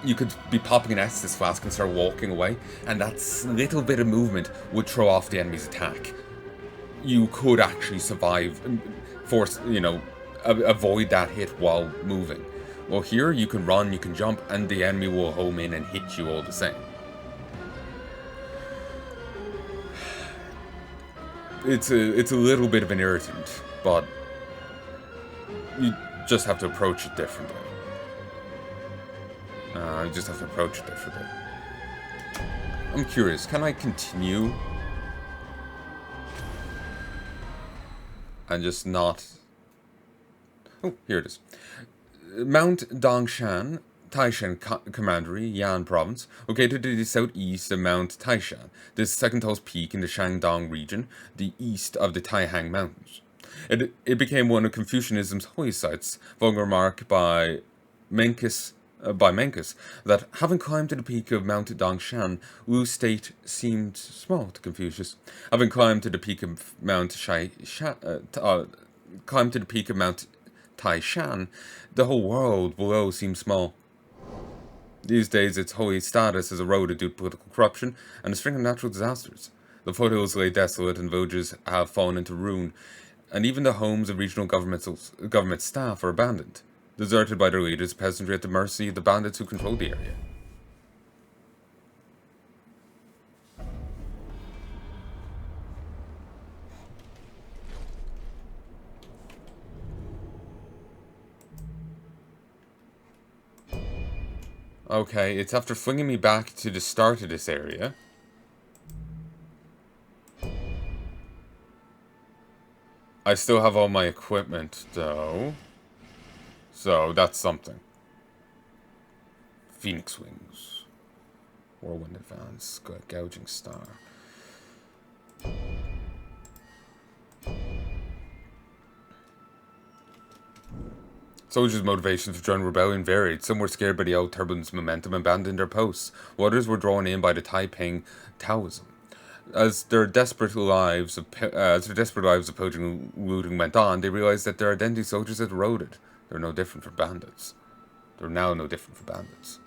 you could be popping an Estus flask and start walking away, and that little bit of movement would throw off the enemy's attack. You could actually survive, you know, avoid that hit while moving. Well, here, you can run, you can jump, and the enemy will home in and hit you all the same. It's a little bit of an irritant, but you just have to approach it differently. You just have to approach it differently. I'm curious, can I continue? And just not... Oh, here it is. Mount Dongshan, Taishan Commandery, Yan Province, located to the southeast of Mount Taishan, the second tallest peak in the Shandong region, the east of the Taihang Mountains. It became one of Confucianism's holy sites, following a remark by Menkes, that having climbed to the peak of Mount Dongshan, Wu's state seemed small to Confucius. Having climbed to the peak of Mount Taishan, the whole world below seemed small. These days, its holy status is eroded due to political corruption and a string of natural disasters. The foothills lay desolate and villages have fallen into ruin, and even the homes of regional government staff are abandoned. Deserted by their leaders, peasantry at the mercy of the bandits who control the area. Okay, it's after flinging me back to the start of this area. I still have all my equipment, though. So, that's something. Phoenix Wings. Whirlwind Advance. Gouging Star. Soldiers' motivations for joining rebellion varied. Some were scared by the old turbulence momentum and abandoned their posts, while others were drawn in by the Taiping Taoism. As their desperate lives of pillaging and looting went on, they realized that their identity soldiers had eroded. They're no different from bandits. They're now no different from bandits.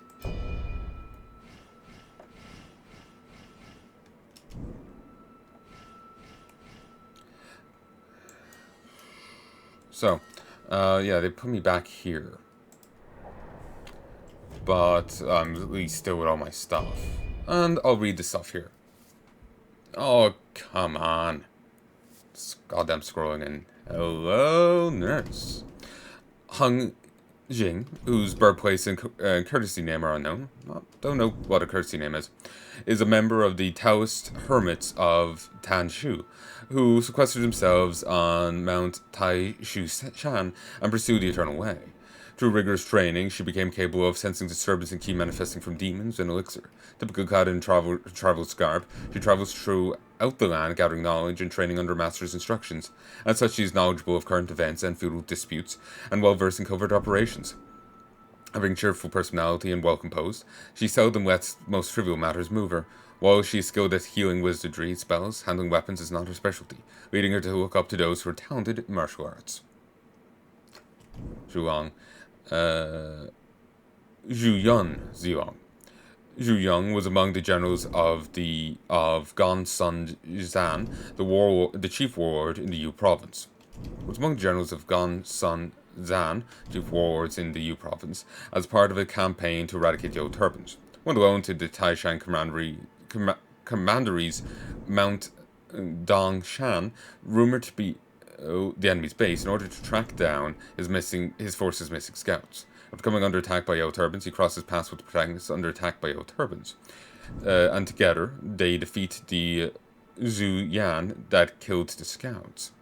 So, yeah, they put me back here. But I'm at least still with all my stuff. And I'll read the stuff here. Oh, come on. It's goddamn scrolling in. Hello, nurse. Jing, whose birthplace and courtesy name are unknown, don't know what a courtesy name is a member of the Taoist hermits of Tanshu, who sequestered themselves on Mount Tai Shu Shan and pursued the Eternal Way. Through rigorous training, she became capable of sensing disturbance and ki manifesting from demons and elixir. Typically clad in travel's garb, she travels throughout the land, gathering knowledge and training under master's instructions. As such, she is knowledgeable of current events and feudal disputes, and well-versed in covert operations. Having a cheerful personality and well composed, she seldom lets most trivial matters move her. While she is skilled at healing wizardry spells, handling weapons is not her specialty, leading her to look up to those who are talented in martial arts. Zhuyan. Zhuyan. Zhuyan was among the generals of Gongsun Zan, the chief warlord in the Yu province. Was among the generals of Gongsun Zan, chief warlords in the Yu province, as part of a campaign to eradicate Yellow Turbans. Went alone to the Taishan commandery's Mount Dongshan, rumored to be the enemy's base, in order to track down his force's missing scouts. After coming under attack by Yellow Turbans, he crosses paths with the protagonists under attack by Yellow Turbans. And together, they defeat the Zhuyan that killed the scouts.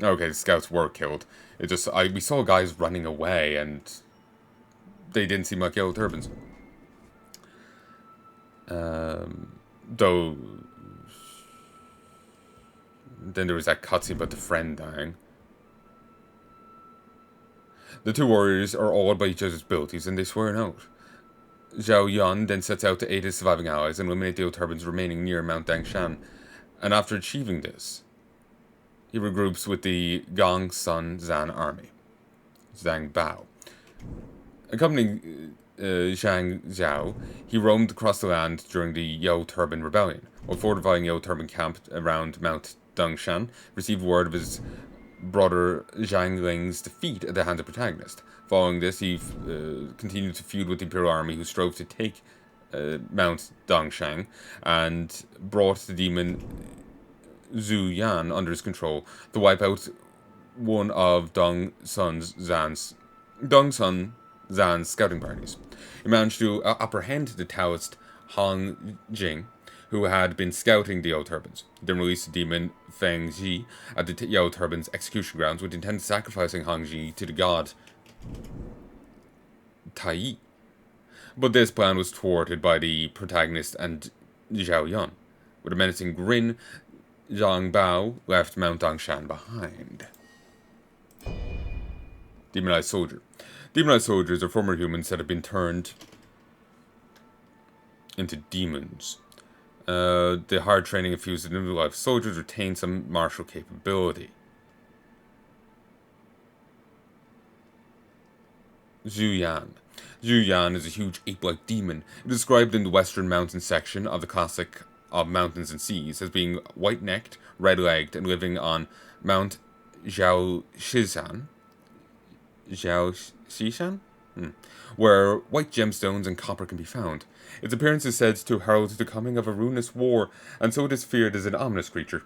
Okay, the scouts were killed. We saw guys running away, and they didn't seem like Yellow Turbans. Though, then there was that cutscene about the friend dying. The two warriors are awed by each other's abilities, and they swear an oath. Zhao Yun then sets out to aid his surviving allies and eliminate the Yellow Turbans remaining near Mount Dangshan, and after achieving this, he regroups with the Gongsun Zan army. Zhang Bao. Accompanying Zhang Zhao, he roamed across the land during the Yellow Turban Rebellion. While fortifying Yellow Turban camp around Mount Dongshan, received word of his brother Zhang Ling's defeat at the hands of protagonist. Following this, he continued to feud with the Imperial Army, who strove to take Mount Dongshan and brought the demon Zhuyan under his control to wipe out one of Dongsun Zan's scouting parties. He managed to apprehend the Taoist Hong Jing, who had been scouting the Yellow Turbans. He then released the demon Fengxi at the Yellow Turbans' execution grounds with the intent of sacrificing Hong Ji to the god Tai. But this plan was thwarted by the protagonist and Zhao Yun. With a menacing grin, Zhang Bao left Mount Dongshan behind. Demonized Soldier. Demonized soldiers are former humans that have been turned into demons. The hard training infused into the life of soldiers retain some martial capability. Zhuyan. Zhuyan is a huge ape-like demon. It is described in the western mountain section of the classic of Mountains and Seas as being white-necked, red-legged, and living on Mount Zhaoxishan. Where white gemstones and copper can be found. Its appearance is said to herald the coming of a ruinous war, and so it is feared as an ominous creature.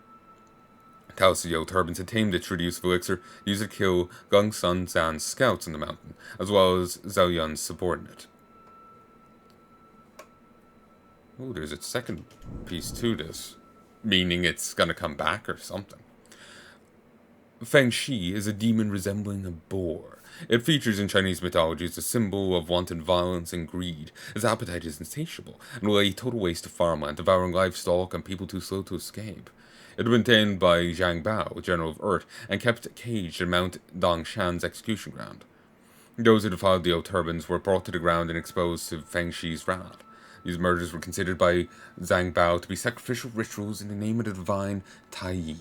Taoist Yellow Turbans had tamed it through the use of elixir, used to kill Gongsun Zan's scouts in the mountain, as well as Zhao Yun's subordinate. Oh, there's a second piece to this, meaning it's gonna come back or something. Fengxi is a demon resembling a boar. It features in Chinese mythology as a symbol of wanton violence and greed. Its appetite is insatiable, and will lay total waste to farmland, devouring livestock and people too slow to escape. It had been tamed by Zhang Bao, General of Earth, and kept caged at Mount Dongshan's execution ground. Those who defiled the Yellow Turbans were brought to the ground and exposed to Fengxi's wrath. These murders were considered by Zhang Bao to be sacrificial rituals in the name of the divine Tai.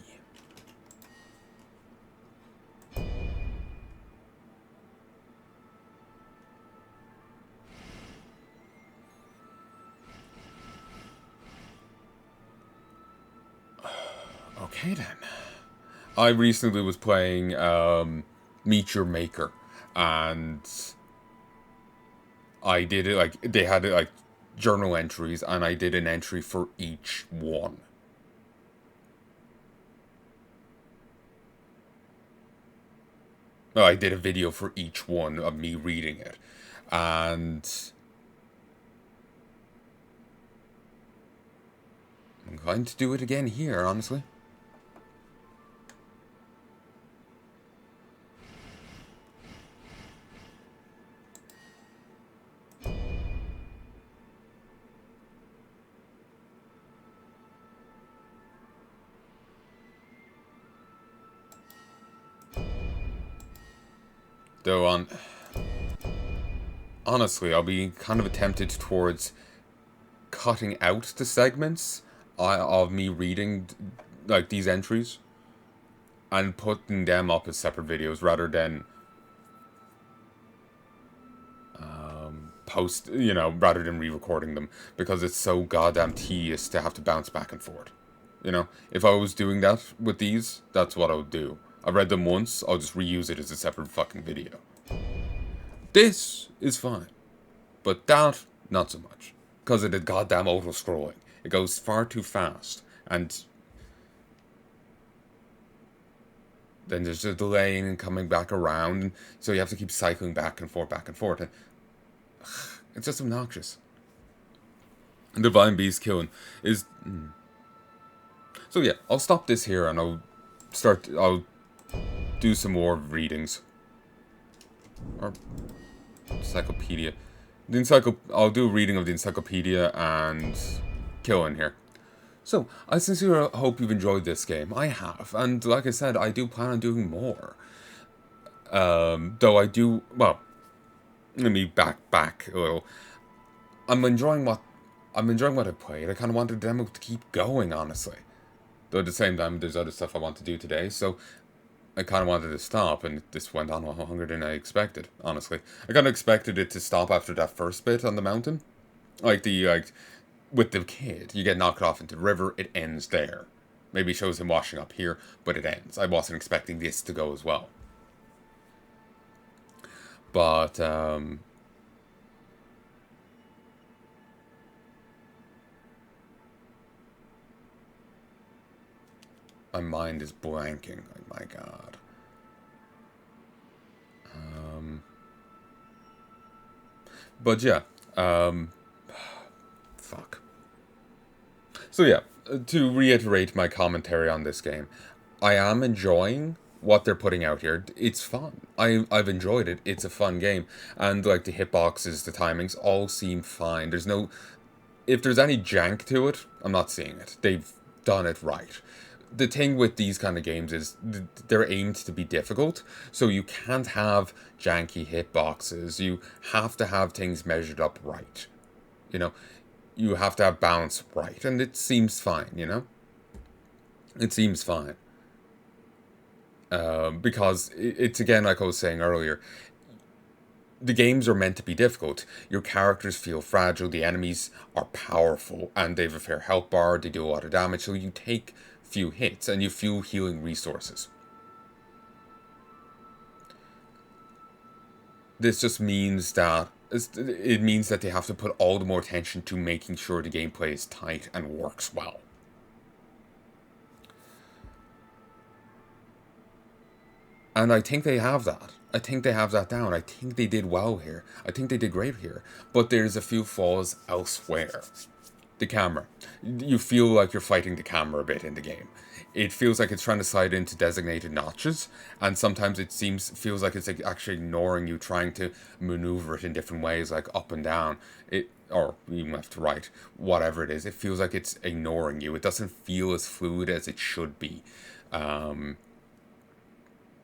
Okay then. I recently was playing Meet Your Maker, and I did it like they had it like journal entries, and I did an entry for each one. I did a video for each one of me reading it. And I'm going to do it again here, honestly. Though, honestly, I'll be kind of tempted towards cutting out the segments of me reading, like, these entries and putting them up as separate videos rather than rather than re-recording them, because it's so goddamn tedious to have to bounce back and forth. You know, if I was doing that with these, that's what I would do. I read them once, I'll just reuse it as a separate fucking video. This is fine, but that, not so much. Because of the goddamn auto-scrolling. It goes far too fast, and then there's a delay and coming back around, so you have to keep cycling back and forth, and it's just obnoxious. And Divine Beast killing is... So yeah, I'll stop this here, and I'll do some more readings. Or encyclopedia. I'll do a reading of the encyclopedia and killing here. So, I sincerely hope you've enjoyed this game. I have, and like I said, I do plan on doing more. Though I do, well, let me back a little. I'm enjoying what I've played. I kind of wanted the demo to keep going, honestly. Though at the same time, there's other stuff I want to do today, so I kind of wanted to stop, and this went on a lot longer than I expected, honestly. I kind of expected it to stop after that first bit on the mountain. Like, with the kid, you get knocked off into the river, it ends there. Maybe it shows him washing up here, but it ends. I wasn't expecting this to go as well. But, my mind is blanking. Oh my god. But yeah. Fuck. So yeah, to reiterate my commentary on this game, I am enjoying what they're putting out here. It's fun. I've enjoyed it. It's a fun game. And like the hitboxes, the timings, all seem fine. There's no... If there's any jank to it, I'm not seeing it. They've done it right. The thing with these kind of games is they're aimed to be difficult, so you can't have janky hitboxes. You have to have things measured up right. You know, you have to have balance right, and it seems fine, you know? It seems fine. Because it's, again, like I was saying earlier, the games are meant to be difficult. Your characters feel fragile, the enemies are powerful, and they have a fair health bar, they do a lot of damage, so you take few hits, and you feel healing resources. This just means that they have to put all the more attention to making sure the gameplay is tight and works well. And I think they have that. I think they have that down. I think they did well here. I think they did great here. But there's a few flaws elsewhere. The camera. You feel like you're fighting the camera a bit in the game. It feels like it's trying to slide into designated notches, and sometimes it feels like it's like actually ignoring you, trying to maneuver it in different ways, like up and down, or even left to right, whatever it is. It feels like it's ignoring you. It doesn't feel as fluid as it should be,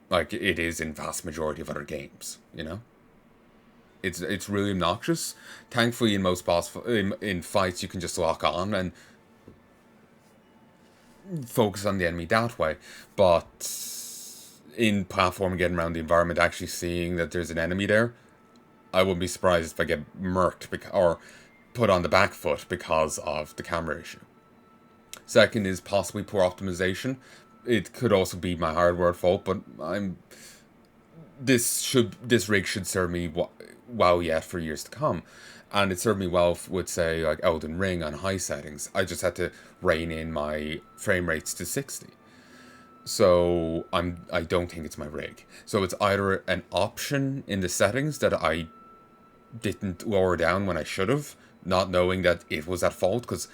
like it is in vast majority of other games, you know? It's really obnoxious. Thankfully, in most in fights, you can just lock on and focus on the enemy that way. But in platforming, getting around the environment, actually seeing that there's an enemy there, I wouldn't be surprised if I get murked or put on the back foot because of the camera issue. Second is possibly poor optimization. It could also be my hardware fault, but this rig should serve me well yet for years to come, and it served me well with, say, like Elden Ring on high settings. I just had to rein in my frame rates to 60. So I don't think it's my rig. So it's either an option in the settings that I didn't lower down when I should have, not knowing that it was at fault. Because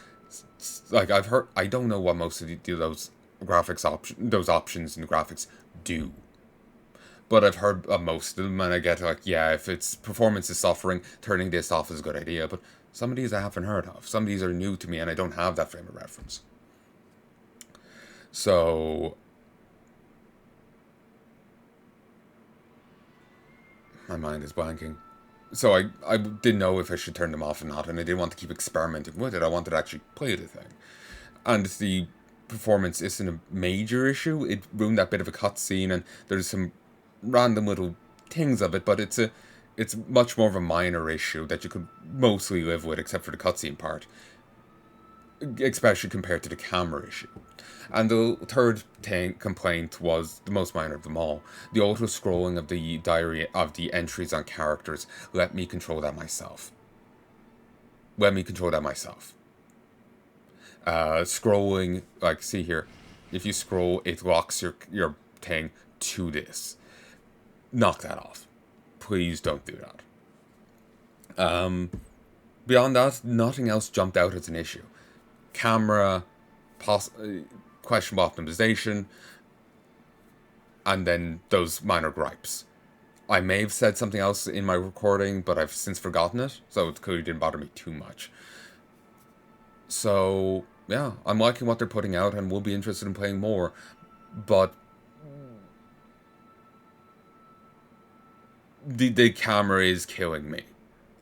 like I've heard, I don't know what most of those those options in the graphics do. But I've heard of most of them, and I get like, yeah, if its performance is suffering, turning this off is a good idea. But some of these I haven't heard of. Some of these are new to me, and I don't have that frame of reference. So my mind is blanking. So I didn't know if I should turn them off or not, and I didn't want to keep experimenting with it. I wanted to actually play the thing. And the performance isn't a major issue. It ruined that bit of a cutscene, and there's some random little things of it, but it's much more of a minor issue that you could mostly live with, except for the cutscene part, especially compared to the camera issue. And the third complaint was the most minor of them all. The auto-scrolling of the diary of the entries on characters. Let me control that myself. Scrolling, like, see here. If you scroll, it locks your thing to this. Knock that off. Please don't do that. Beyond that, nothing else jumped out as an issue. Camera, questionable optimization, and then those minor gripes. I may have said something else in my recording, but I've since forgotten it, so it clearly didn't bother me too much. So, yeah, I'm liking what they're putting out and will be interested in playing more, but the camera is killing me.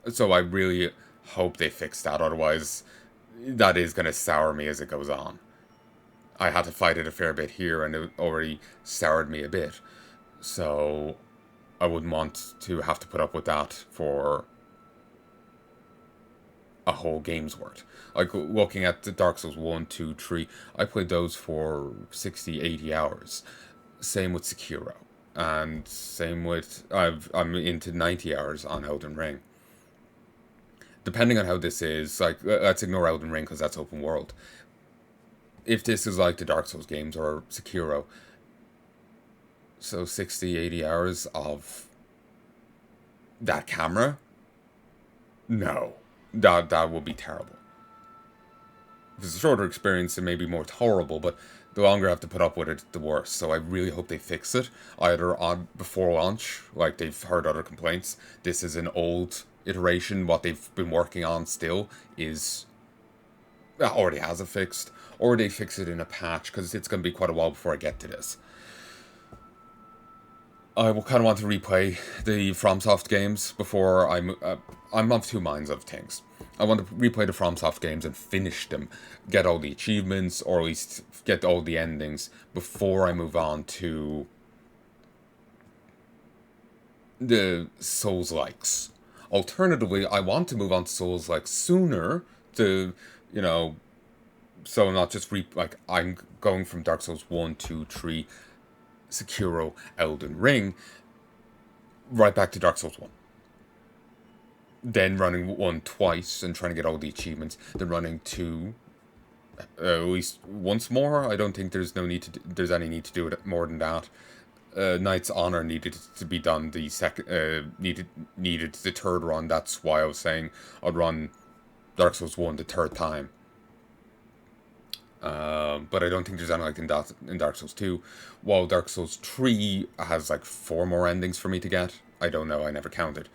So I really hope they fix that, otherwise that is going to sour me as it goes on. I had to fight it a fair bit here, and it already soured me a bit. So I wouldn't want to have to put up with that for a whole game's worth. Like, looking at the Dark Souls 1, 2, 3, I played those for 60, 80 hours. Same with Sekiro. And same with, I'm into 90 hours on Elden Ring. Depending on how this is, like, let's ignore Elden Ring because that's open world. If this is like the Dark Souls games or Sekiro, so 60, 80 hours of that camera? No. That would be terrible. If it's a shorter experience, it may be more tolerable, but the longer I have to put up with it, the worse. So I really hope they fix it, either on before launch, like they've heard other complaints. This is an old iteration. What they've been working on still is already has it fixed, or they fix it in a patch, because it's going to be quite a while before I get to this. I will kind of want to replay the FromSoft games before I'm of two minds of things. I want to replay the FromSoft games and finish them, get all the achievements, or at least get all the endings before I move on to the Souls-likes. Alternatively, I want to move on to Souls-likes sooner to, you know, so I'm not just I'm going from Dark Souls 1, 2, 3, Sekiro, Elden Ring, right back to Dark Souls 1. Then running 1 twice and trying to get all the achievements. Then running 2 at least once more. I don't think there's any need to do it more than that. Knight's Honor needed to be done the second, needed the third run. That's why I was saying I'd run Dark Souls 1 the third time. But I don't think there's anything like in Dark Souls 2. While Dark Souls 3 has like 4 more endings for me to get. I don't know, I never counted.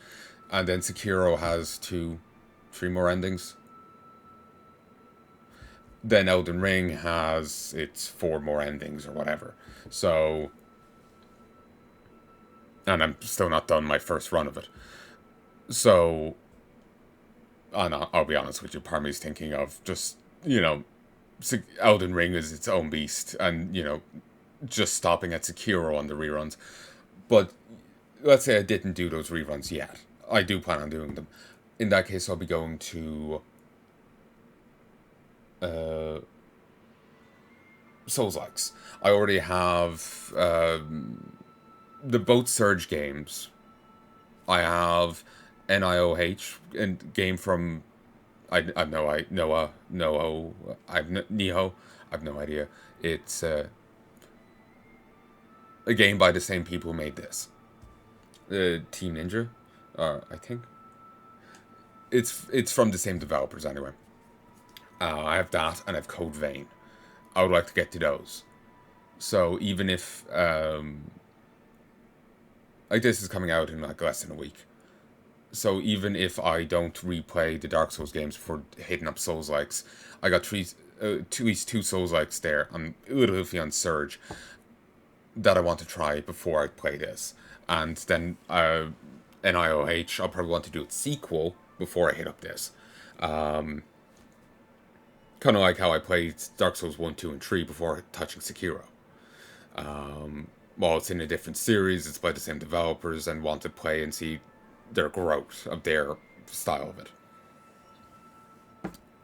And then Sekiro has 3 more endings. Then Elden Ring has its 4 more endings or whatever. So, and I'm still not done my first run of it. So, I'll be honest with you, part of me is thinking of just, you know, Elden Ring is its own beast, and, you know, just stopping at Sekiro on the reruns. But let's say I didn't do those reruns yet. I do plan on doing them. In that case, I'll be going to Souls-likes. I already have the both Surge games. I have NIOH, and game from Nioh. I've no idea. It's a game by the same people who made this. Team Ninja, I think. It's from the same developers anyway. I have that, and I have Code Vein. I would like to get to those. So even if like this is coming out in like less than a week, so even if I don't replay the Dark Souls games before hitting up Souls-likes, I got at least two Souls-likes there. I'm a little iffy on Surge that I want to try before I play this, and then NIOH, I'll probably want to do its sequel before I hit up this. Kind of like how I played Dark Souls 1, 2, and 3 before touching Sekiro. While it's in a different series, it's by the same developers, and want to play and see their growth of their style of it.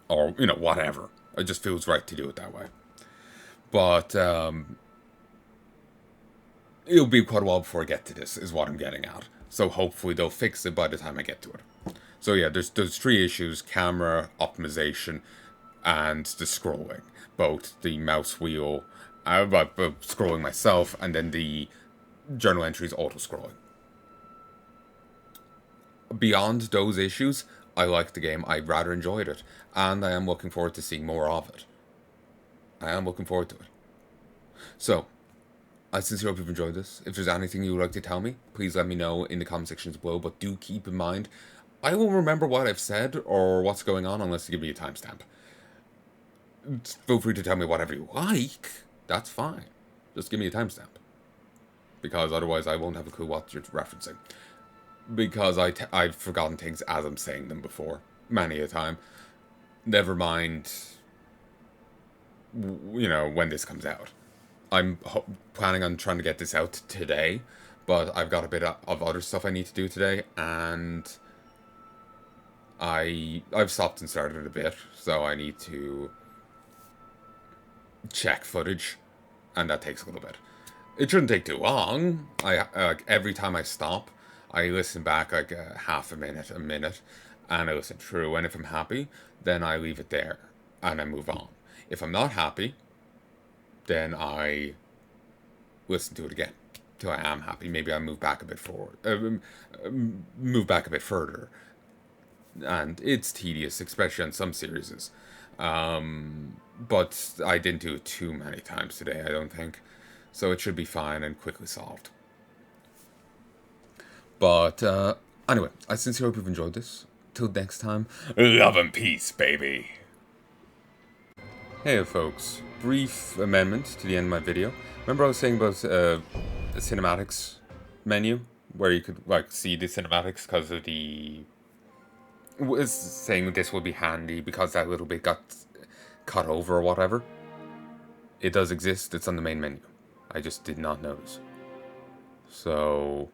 Or, you know, whatever. It just feels right to do it that way. But, it'll be quite a while before I get to this, is what I'm getting at. So hopefully they'll fix it by the time I get to it. So yeah, there's 3 issues: camera, optimization, and the scrolling. Both the mouse wheel, scrolling myself, and then the journal entries auto-scrolling. Beyond those issues, I like the game. I rather enjoyed it. And I am looking forward to seeing more of it. I am looking forward to it. So, I sincerely hope you've enjoyed this. If there's anything you would like to tell me, please let me know in the comment sections below. But do keep in mind, I will remember what I've said or what's going on unless you give me a timestamp. Feel free to tell me whatever you like. That's fine. Just give me a timestamp. Because otherwise I won't have a clue what you're referencing. Because I've forgotten things as I'm saying them before. Many a time. Never mind, you know, when this comes out. I'm planning on trying to get this out today. But I've got a bit of other stuff I need to do today. And I've stopped and started a bit. So I need to check footage. And that takes a little bit. It shouldn't take too long. Every time I stop, I listen back like half a minute, and I listen through. And if I'm happy, then I leave it there, and I move on. If I'm not happy, then I listen to it again till I am happy. Maybe I move back a bit forward, move back a bit further, and it's tedious, especially on some series. But I didn't do it too many times today, I don't think. So it should be fine and quickly solved. But, anyway, I sincerely hope you've enjoyed this. Till next time, love and peace, baby! Hey folks, brief amendment to the end of my video. Remember I was saying about the cinematics menu? Where you could, like, see the cinematics because of the... was saying this would be handy because that little bit got cut over or whatever. It does exist, it's on the main menu. I just did not notice. So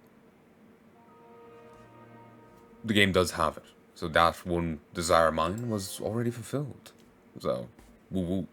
the game does have it. So that one desire of mine was already fulfilled. So, woo woo.